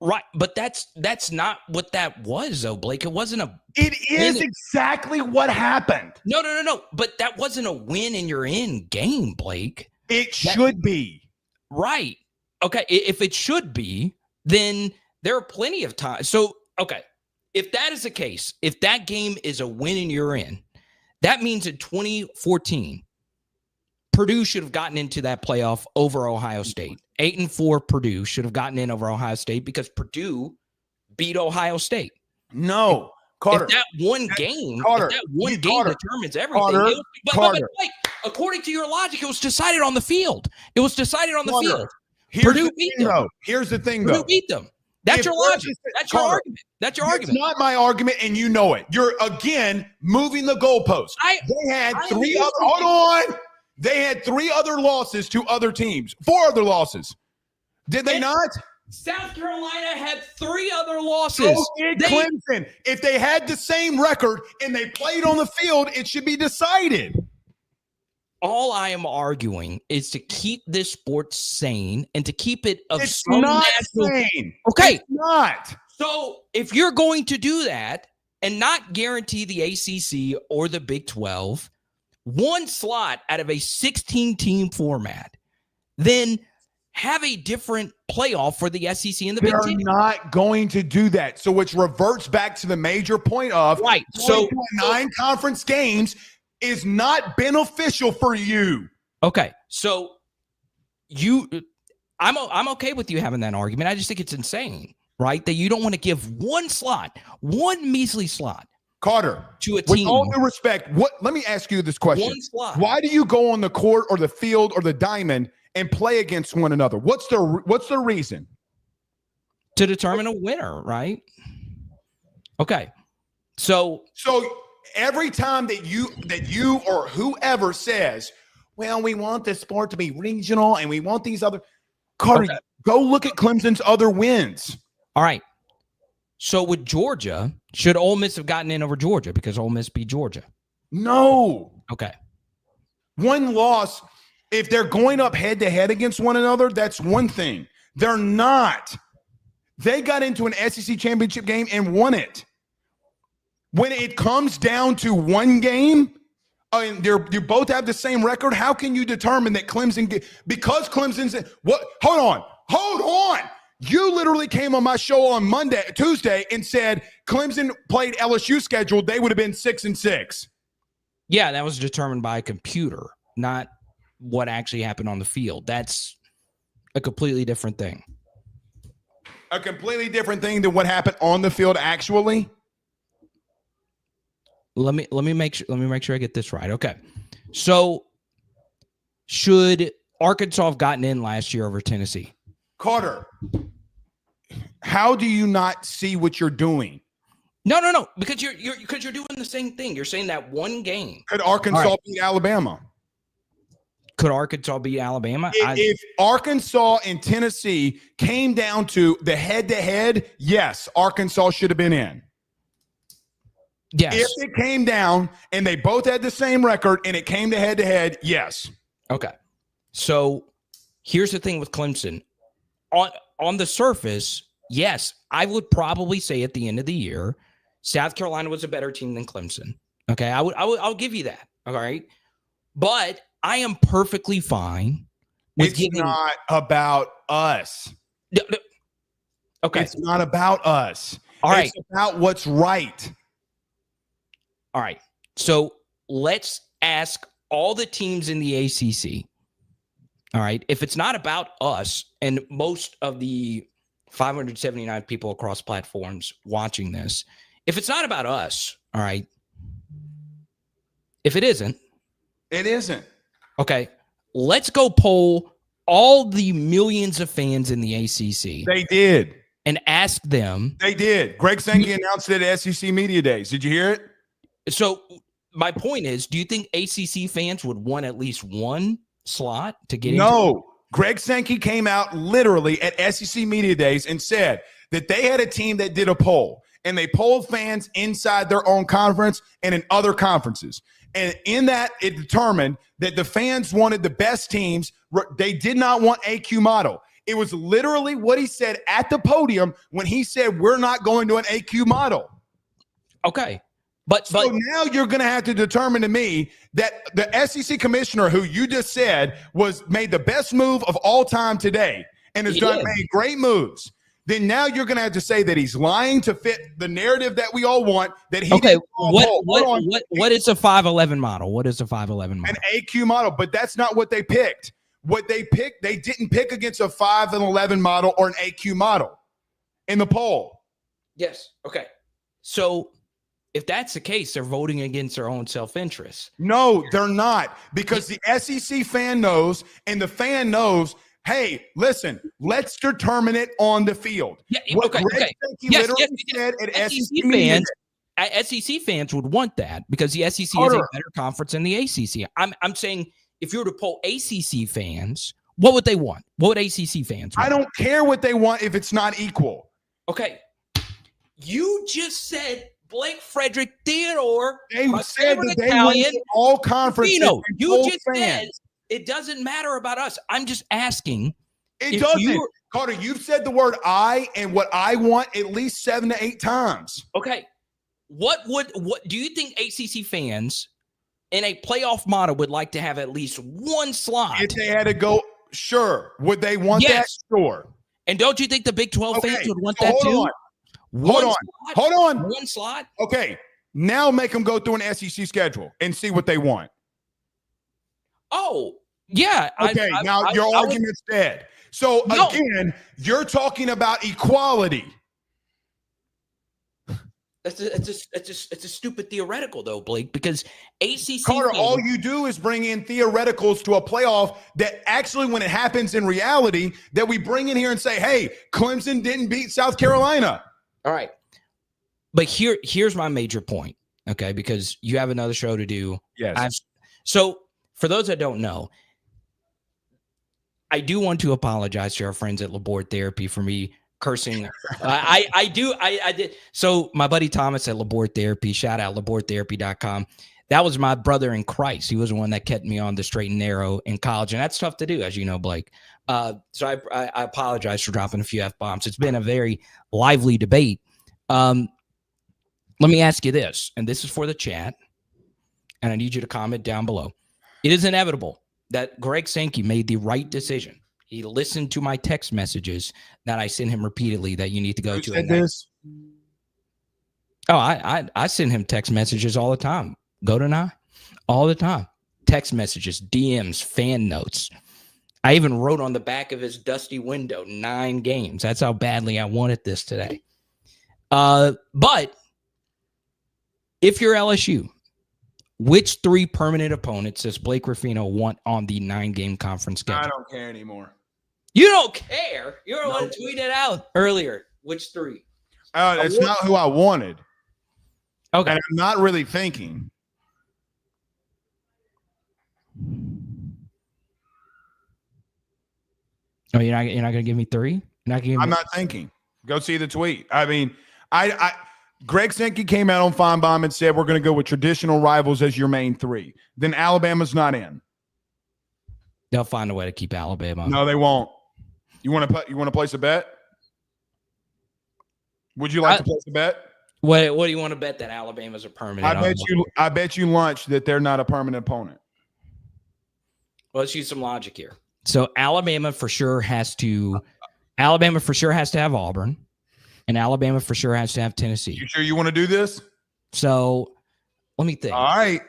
Right, but that's not what that was, though, Blake. It wasn't a. It is exactly what happened. No. But that wasn't a win and you're in game, Blake. It should be. Right. Okay. If it should be, then there are plenty of times. So, okay, if that is the case, if that game is a win and you're in, that means in 2014, Purdue should have gotten into that playoff over Ohio State. 8-4 Purdue should have gotten in over Ohio State because Purdue beat Ohio State. No, Carter. If that one game determines everything. But like, according to your logic, it was decided on the field. It was decided on the field. Purdue beat them. Here's the thing, Purdue beat them. That's your logic. That's your argument. That's your argument. It's not my argument, and you know it. You're, again, moving the goalpost. They had three other losses to other teams. 4 other losses. Did they not? South Carolina had 3 other losses. So did Clemson. If they had the same record and they played on the field, it should be decided. All I am arguing is to keep this sport sane and to keep it of it's some not natural. Sane. Okay. It's not. So if you're going to do that and not guarantee the ACC or the Big 12 one slot out of a 16-team format, then have a different playoff for the SEC and the Big 10. They're not going to do that. So which reverts back to the major point of right. So 9 conference games is not beneficial for you. Okay. So I'm okay with you having that argument. I just think it's insane, right? That you don't want to give one measly slot. Carter, to a team. With all due respect, let me ask you this question. One slot. Why do you go on the court or the field or the diamond and play against one another? What's the reason? To determine a winner, right? Okay. So every time that you or whoever says, well, we want this sport to be regional and we want these other. Carter, go look at Clemson's other wins. All right. So with Georgia, should Ole Miss have gotten in over Georgia because Ole Miss beat Georgia? No. Okay. One loss, if they're going up head-to-head against one another, that's one thing. They're not. They got into an SEC championship game and won it. When it comes down to one game, and you both have the same record, how can you determine that Clemson – because Clemson's – what? Hold on. You literally came on my show on Tuesday, and said Clemson played LSU scheduled, they would have been 6-6. Yeah, that was determined by a computer, not what actually happened on the field. That's a completely different thing. A completely different thing than what happened on the field actually? Let me make sure I get this right. Okay. So should Arkansas have gotten in last year over Tennessee? Carter, how do you not see what you're doing? No, because you're doing the same thing. You're saying that one game. Could Arkansas beat Alabama? Could Arkansas beat Alabama? If Arkansas and Tennessee came down to the head-to-head, yes, Arkansas should have been in. Yes. If it came down and they both had the same record and it came to head-to-head, yes. Okay. So here's the thing with Clemson. On the surface, yes, I would probably say at the end of the year, South Carolina was a better team than Clemson. Okay, I'll give you that. All right, but I am perfectly fine with it's not about us. Okay, it's not about us. All right, it's about what's right. All right. So let's ask all the teams in the ACC. All right, if it's not about us, and most of the 579 people across platforms watching this, if it's not about us, all right, if it isn't. Okay, let's go poll all the millions of fans in the ACC. They did. And ask them. They did. Greg Sankey announced it at SEC Media Days. Did you hear it? So my point is, do you think ACC fans would want at least one slot to get into? No. Greg Sankey came out literally at SEC Media Days and said that they had a team that did a poll, and they polled fans inside their own conference and in other conferences. And in that, it determined that the fans wanted the best teams. They did not want AQ model. It was literally what he said at the podium when he said, we're not going to an AQ model. Okay. So now you're going to have to determine to me that the SEC commissioner, who you just said made the best move of all time today and has made great moves, then now you're going to have to say that he's lying to fit the narrative that we all want. That he what is a 511 model? What is a 511 model? An AQ model, but that's not what they picked. What they picked, they didn't pick against a 5 and 11 model or an AQ model in the poll. Yes. Okay. So if that's the case, they're voting against their own self-interest. No, they're not, because the SEC fan knows, and the fan knows, hey, listen, let's determine it on the field. Yeah, okay. Said at SEC fans would want that because the SEC is a better conference than the ACC. I'm saying if you were to poll ACC fans, what would they want? What would ACC fans want? I don't care what they want if it's not equal. Okay. You just said Blake Frederick Theodore. They said that they win all conferences. You just said it doesn't matter about us. I'm just asking. It doesn't. Carter, you've said the word I and what I want at least 7 to 8 times. Okay. What do you think ACC fans in a playoff model would like to have at least one slot? If they had to go, sure. Would they want that? Sure. And don't you think the Big 12 fans would want that too? Hold on. One slot? Okay. Now make them go through an SEC schedule and see what they want. Oh, yeah. Okay, now your argument's dead. So, again, you're talking about equality. It's a stupid theoretical, though, Blake, because ACC. Carter, all you do is bring in theoreticals to a playoff that actually, when it happens in reality, that we bring in here and say, hey, Clemson didn't beat South Carolina. All right. But here's my major point, okay, because you have another show to do. Yes. So for those that don't know, I do want to apologize to our friends at Laborde Therapy for me cursing. I did. So my buddy Thomas at Laborde Therapy, shout out labordetherapy.com. That was my brother in Christ. He was the one that kept me on the straight and narrow in college. And that's tough to do, as you know, Blake. So I apologize for dropping a few F-bombs. It's been a very lively debate. Let me ask you this, and this is for the chat, and I need you to comment down below. It is inevitable that Greg Sankey made the right decision. He listened to my text messages that I sent him repeatedly that you need to go Who to. said this? Oh, I send him text messages all the time. Go to now, all the time. Text messages, DMs, fan notes. I even wrote on the back of his dusty window 9 games. That's how badly I wanted this today. But if you're LSU, which 3 permanent opponents does Blake Ruffino want on the 9-game conference schedule? I don't care anymore. You don't care? You're the one tweeted it out earlier. Which 3? It's not who I wanted. Okay. And I'm not really thinking. Oh, you're not going to give me 3? You're not gonna give me I'm not thinking. Go see the tweet. I mean, Greg Sankey came out on Feinbaum and said we're going to go with traditional rivals as your main 3. Then Alabama's not in. They'll find a way to keep Alabama. No, they won't. You want to place a bet? Would you like to place a bet? What do you want to bet that Alabama's a permanent? I bet you lunch that they're not a permanent opponent. Well, let's use some logic here. So Alabama for sure has to have Auburn, and Alabama for sure has to have Tennessee. You sure you want to do this? So let me think. All right.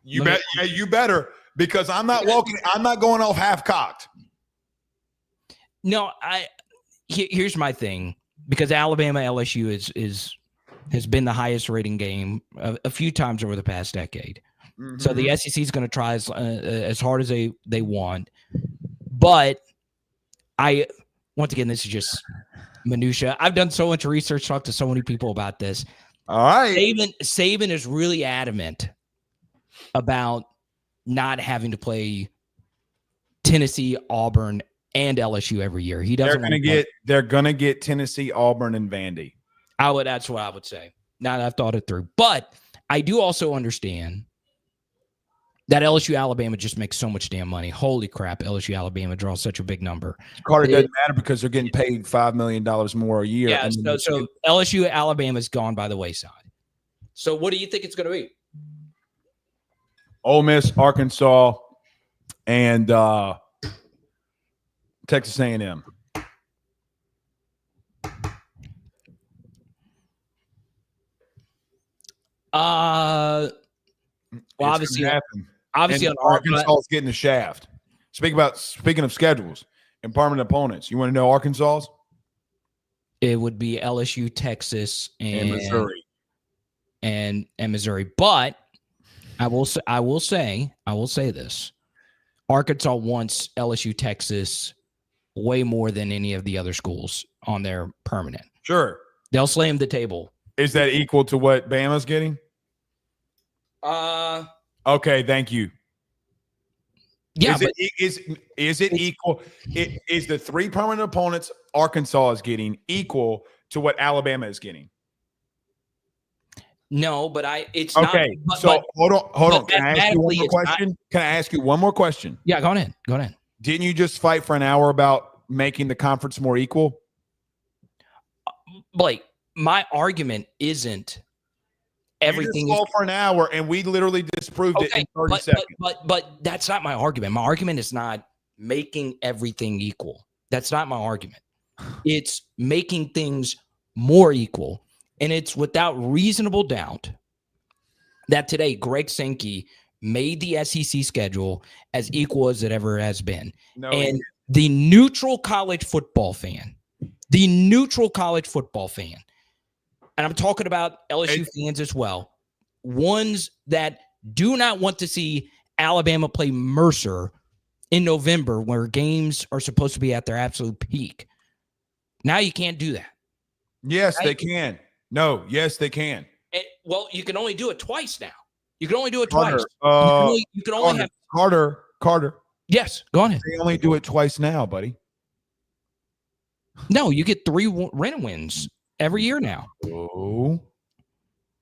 You better, because I'm not going off half cocked. No, here's my thing, because Alabama LSU has been the highest rating game a few times over the past decade. Mm-hmm. So the SEC is going to try as hard as they want. But once again, this is just minutia. I've done so much research, talked to so many people about this. All right. Saban is really adamant about not having to play Tennessee, Auburn, and LSU every year. He doesn't. They're gonna get Tennessee, Auburn, and Vandy. That's what I would say. Now that I've thought it through, but I do also understand that LSU Alabama just makes so much damn money. Holy crap, LSU Alabama draws such a big number. Carter, doesn't matter because they're getting paid $5 million more a year. Yeah, so LSU Alabama's gone by the wayside. So what do you think it's going to be? Ole Miss, Arkansas, and Texas A&M. Well, obviously, and Arkansas is getting the shaft. Speaking of schedules and permanent opponents, you want to know Arkansas's? It would be LSU, Texas, and Missouri, and Missouri. But I will say this: Arkansas wants LSU, Texas way more than any of the other schools on their permanent. Sure, they'll slam the table. Is that equal to what Bama's getting? Okay, thank you. Yeah, is it equal? Is the 3 permanent opponents Arkansas is getting equal to what Alabama is getting? No, but it's okay. Not, so hold on. Can I ask you one more question? Can I ask you one more question? Yeah, go ahead. Didn't you just fight for an hour about making the conference more equal? Blake, my argument isn't everything. You just for an hour, and we literally disproved it in 30 seconds. But that's not my argument. My argument is not making everything equal. That's not my argument. It's making things more equal. And it's without reasonable doubt that today Greg Sankey made the SEC schedule as equal as it ever has been. No, and the neutral college football fan, and I'm talking about LSU fans as well, ones that do not want to see Alabama play Mercer in November where games are supposed to be at their absolute peak. Now you can't do that. Yes, they can. No, yes, they can. Well, you can only do it twice now. You can only do it Carter, twice. You can only have Carter. Yes, go on ahead. They only do it twice now, buddy. No, you get 3 wins every year now. Oh,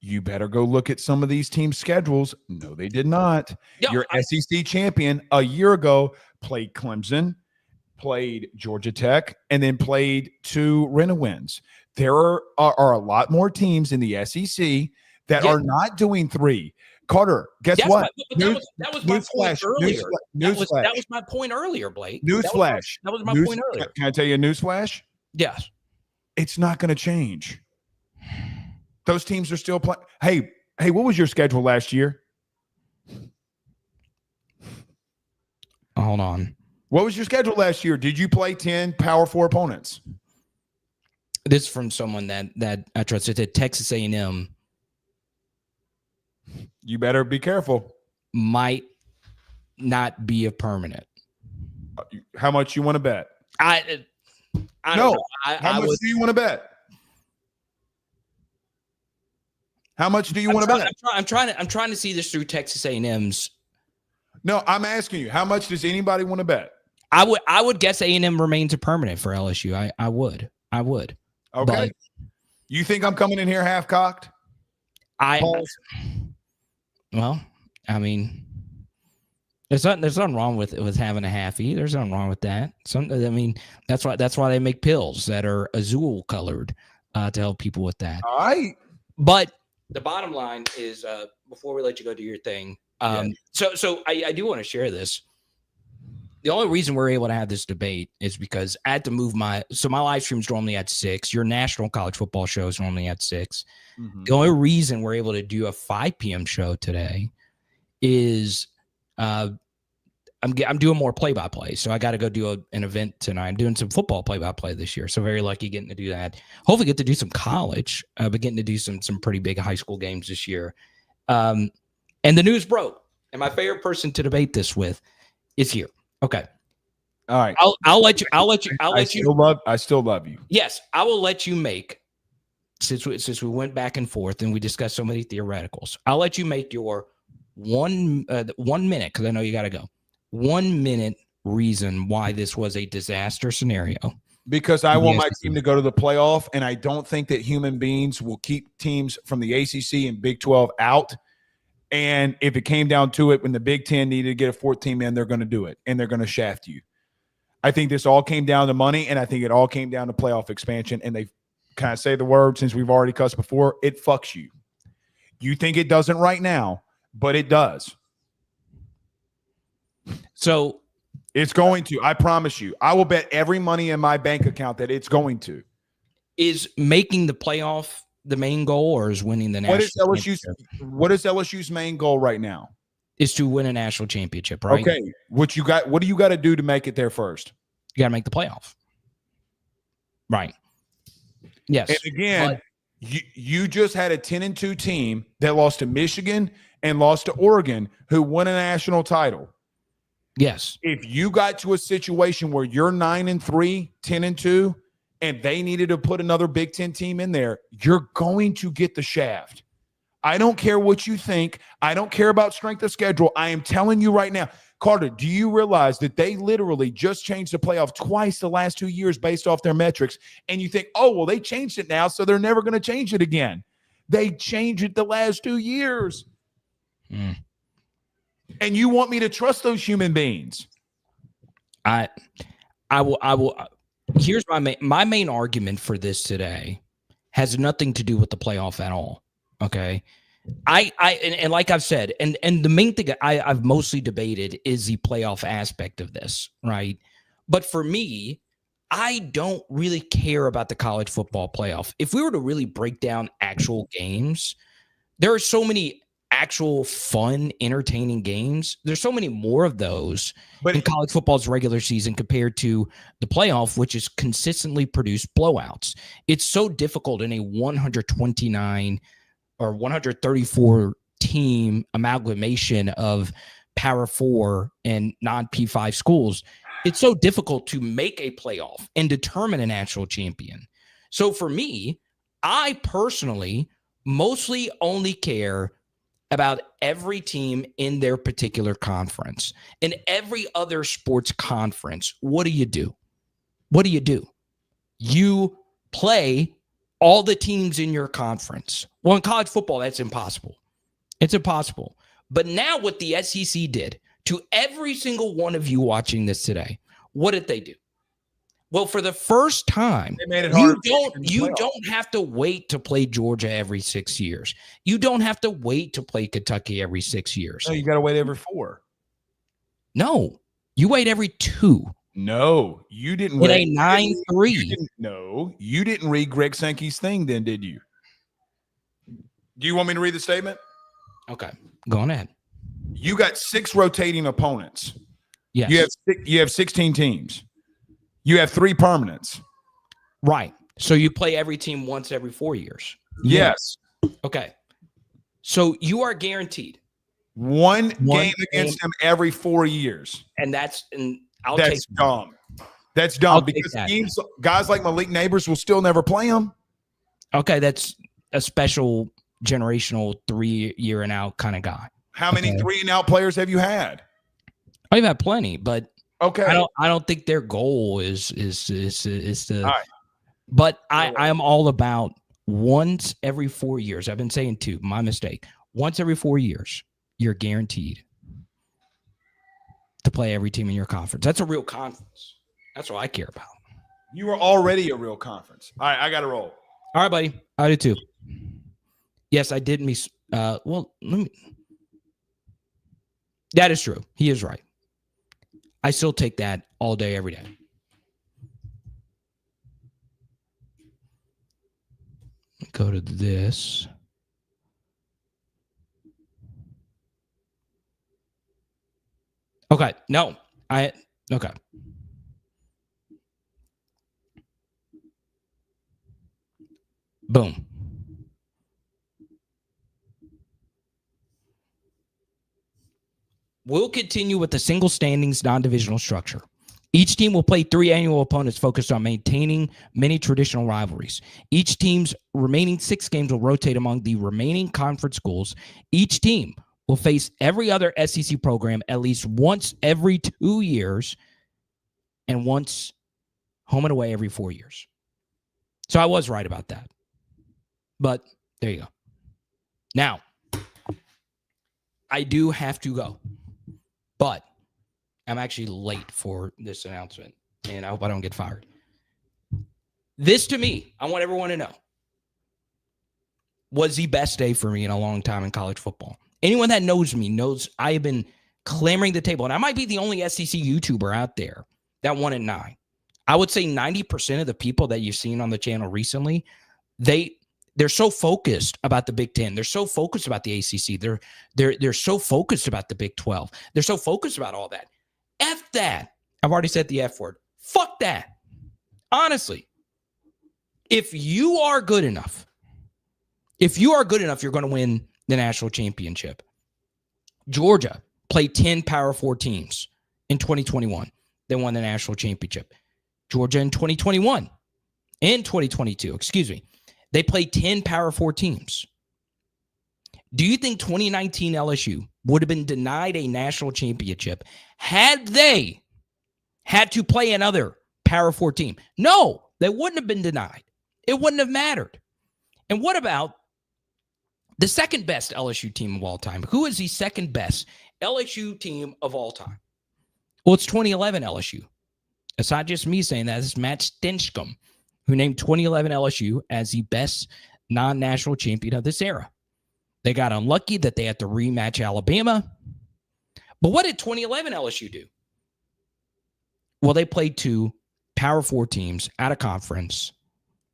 you better go look at some of these teams' schedules. No, they did not. Your SEC champion a year ago played Clemson, played Georgia Tech, and then played 2 wins. There are a lot more teams in the SEC that are not doing 3. Carter, guess what? That was my point earlier. That was my point earlier, Blake. Newsflash. That was my point earlier. Can I tell you a newsflash? Yes. It's not going to change. Those teams are still playing. Hey, what was your schedule last year? Hold on. What was your schedule last year? Did you play 10 Power 4 opponents? This is from someone that I trust. It said Texas A&M. You better be careful. Might not be a permanent. How much you want to bet? I don't know. How much do you want to bet? How much do you want to bet? I'm trying to see this through Texas A&M's. No, I'm asking you. How much does anybody want to bet? I would guess A&M remains a permanent for LSU. I would. Okay. But you think I'm coming in here half cocked? Well, I mean, there's nothing wrong with having a halfie. There's nothing wrong with that. That's why they make pills that are azul colored to help people with that. All right. But the bottom line is, before we let you go do your thing, so I do want to share this. The only reason we're able to have this debate is because I had to move my live stream's normally at 6. Your national college football show is normally at 6. Mm-hmm. The only reason we're able to do a 5 p.m. show today is I'm doing more play-by-play. So I got to go do an event tonight. I'm doing some football play-by-play this year. So very lucky getting to do that. Hopefully get to do some college, but getting to do some pretty big high school games this year. And the news broke. And my favorite person to debate this with is here. Okay. All right. I'll let you. I still love you. Yes, I will let you make. Since we went back and forth and we discussed so many theoreticals, I'll let you make your 1 minute, because I know you got to go. 1 minute reason why this was a disaster scenario. Because I want my team to go to the playoff, and I don't think that human beings will keep teams from the ACC and Big 12 out. And if it came down to it, when the Big 10 needed to get a 4th team in, they're going to do it, and they're going to shaft you. I think this all came down to money, and I think it all came down to playoff expansion, and they kind of say the word, since we've already cussed before, it fucks you. You think it doesn't right now, but it does. So it's going to. I promise you. I will bet every money in my bank account that it's going to. Is making the playoff the main goal, or is winning the national championship? What is LSU's main goal right now? Is to win a national championship, right? Okay. What do you got to do to make it there first? You got to make the playoff. Right. Yes. And again, you just had a 10-2 team that lost to Michigan and lost to Oregon, who won a national title. Yes. If you got to a situation where you're 9-3, 10-2, and they needed to put another Big Ten team in there, you're going to get the shaft. I don't care what you think. I don't care about strength of schedule. I am telling you right now, Carter, do you realize that they literally just changed the playoff twice the last 2 years based off their metrics? And you think, oh, well, they changed it now, so they're never going to change it again. They changed it the last 2 years. Mm. And you want me to trust those human beings? I will. Here's my main argument for this today has nothing to do with the playoff at all. Okay. And like I've said, and the main thing I've mostly debated is the playoff aspect of this, right? But for me, I don't really care about the college football playoff. If we were to really break down actual games, there are so many actual fun, entertaining games. There's so many more of those in college football's regular season compared to the playoff, which is consistently produced blowouts. It's so difficult in a 129 or 134 team amalgamation of Power 4 and non-P5 schools. It's so difficult to make a playoff and determine a national champion. So for me, I personally mostly only care about every team in their particular conference. In every other sports conference, what do you do? What do you do? You play all the teams in your conference. Well, in college football, that's impossible. It's impossible. But now what the SEC did to every single one of you watching this today, what did they do? Well, for the first time, They made it hard. You don't have to wait to play Georgia every 6 years. You don't have to wait to play Kentucky every 6 years. No, you got to wait every 4. No, you wait every 2. No, you didn't. In a 9-3. No, you didn't read Greg Sankey's thing then, did you? Do you want me to read the statement? Okay, go on ahead. You got 6 rotating opponents. Yes. You have 16 teams. You have 3 permanents. Right. So you play every team once every 4 years. Yes. Okay. So you are guaranteed one game against them every 4 years. And that's dumb. That's dumb because teams, guys like Malik Neighbors will still never play them. Okay, that's a special generational 3-year and out kind of guy. How many 3 and out players have you had? I've had plenty, but okay. I don't think their goal is to. All right. But I am all about once every 4 years. I've been saying 2. My mistake. Once every 4 years, you're guaranteed to play every team in your conference. That's a real conference. That's what I care about. You are already a real conference. All right, I got to roll. All right, buddy. I do too. Yes, I did miss. Well, that is true. He is right. I still take that all day, every day. Go to this. Okay. No. Okay. Boom. We'll continue with the single standings non-divisional structure. Each team will play 3 annual opponents focused on maintaining many traditional rivalries. Each team's remaining 6 games will rotate among the remaining conference schools. Each team will face every other SEC program at least once every 2 years and once home and away every 4 years. So I was right about that. But there you go. Now, I do have to go. But I'm actually late for this announcement, and I hope I don't get fired. This, to me, I want everyone to know, was the best day for me in a long time in college football. Anyone that knows me knows I have been clamoring the table, and I might be the only SEC YouTuber out there that won at 9. I would say 90% of the people that you've seen on the channel recently, they're so focused about the Big Ten. They're so focused about the ACC. They're so focused about the Big 12. They're so focused about all that. F that. I've already said the F word. Fuck that. Honestly, if you are good enough, you're going to win the national championship. Georgia played 10 Power 4 teams in 2021. They won the national championship. Georgia in 2022, they played 10 Power 4 teams. Do you think 2019 LSU would have been denied a national championship had they had to play another Power 4 team? No, they wouldn't have been denied. It wouldn't have mattered. And what about the second best LSU team of all time? Who is the second best LSU team of all time? Well, it's 2011 LSU. It's not just me saying that. It's Matt Stinchcomb, who named 2011 LSU as the best non-national champion of this era. They got unlucky that they had to rematch Alabama. But what did 2011 LSU do? Well, they played 2 Power 4 teams out of conference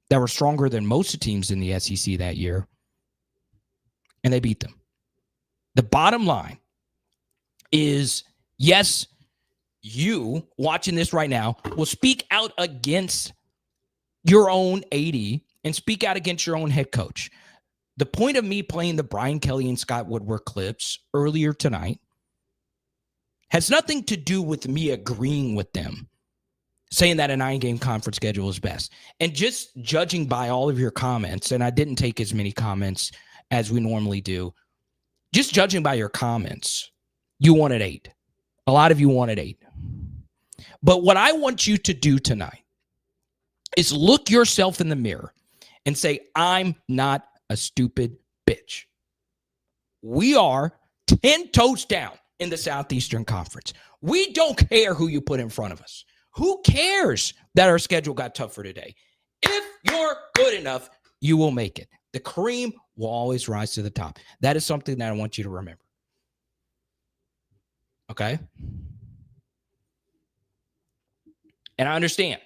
that were stronger than most of the teams in the SEC that year, and they beat them. The bottom line is, yes, you watching this right now will speak out against your own AD and speak out against your own head coach. The point of me playing the Brian Kelly and Scott Woodward clips earlier tonight has nothing to do with me agreeing with them, saying that a 9-game conference schedule is best. And just judging by all of your comments, and I didn't take as many comments as we normally do, just judging by your comments, you wanted 8. A lot of you wanted 8. But what I want you to do tonight is look yourself in the mirror and say, I'm not a stupid bitch. We are 10 toes down in the Southeastern Conference. We don't care who you put in front of us. Who cares that our schedule got tougher today? If you're good enough, you will make it. The cream will always rise to the top. That is something that I want you to remember. Okay? And I understand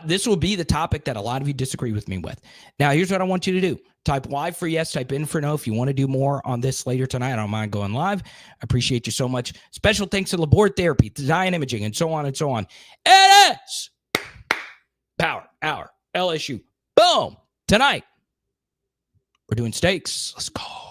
this will be the topic that a lot of you disagree with me with. Now, here's what I want you to do. Type Y for yes, type in for no. If you want to do more on this later tonight, I don't mind going live. I appreciate you so much. Special thanks to Labor Therapy, Design Imaging, and so on and so on. It is Power Hour LSU. Boom. Tonight, we're doing steaks. Let's go.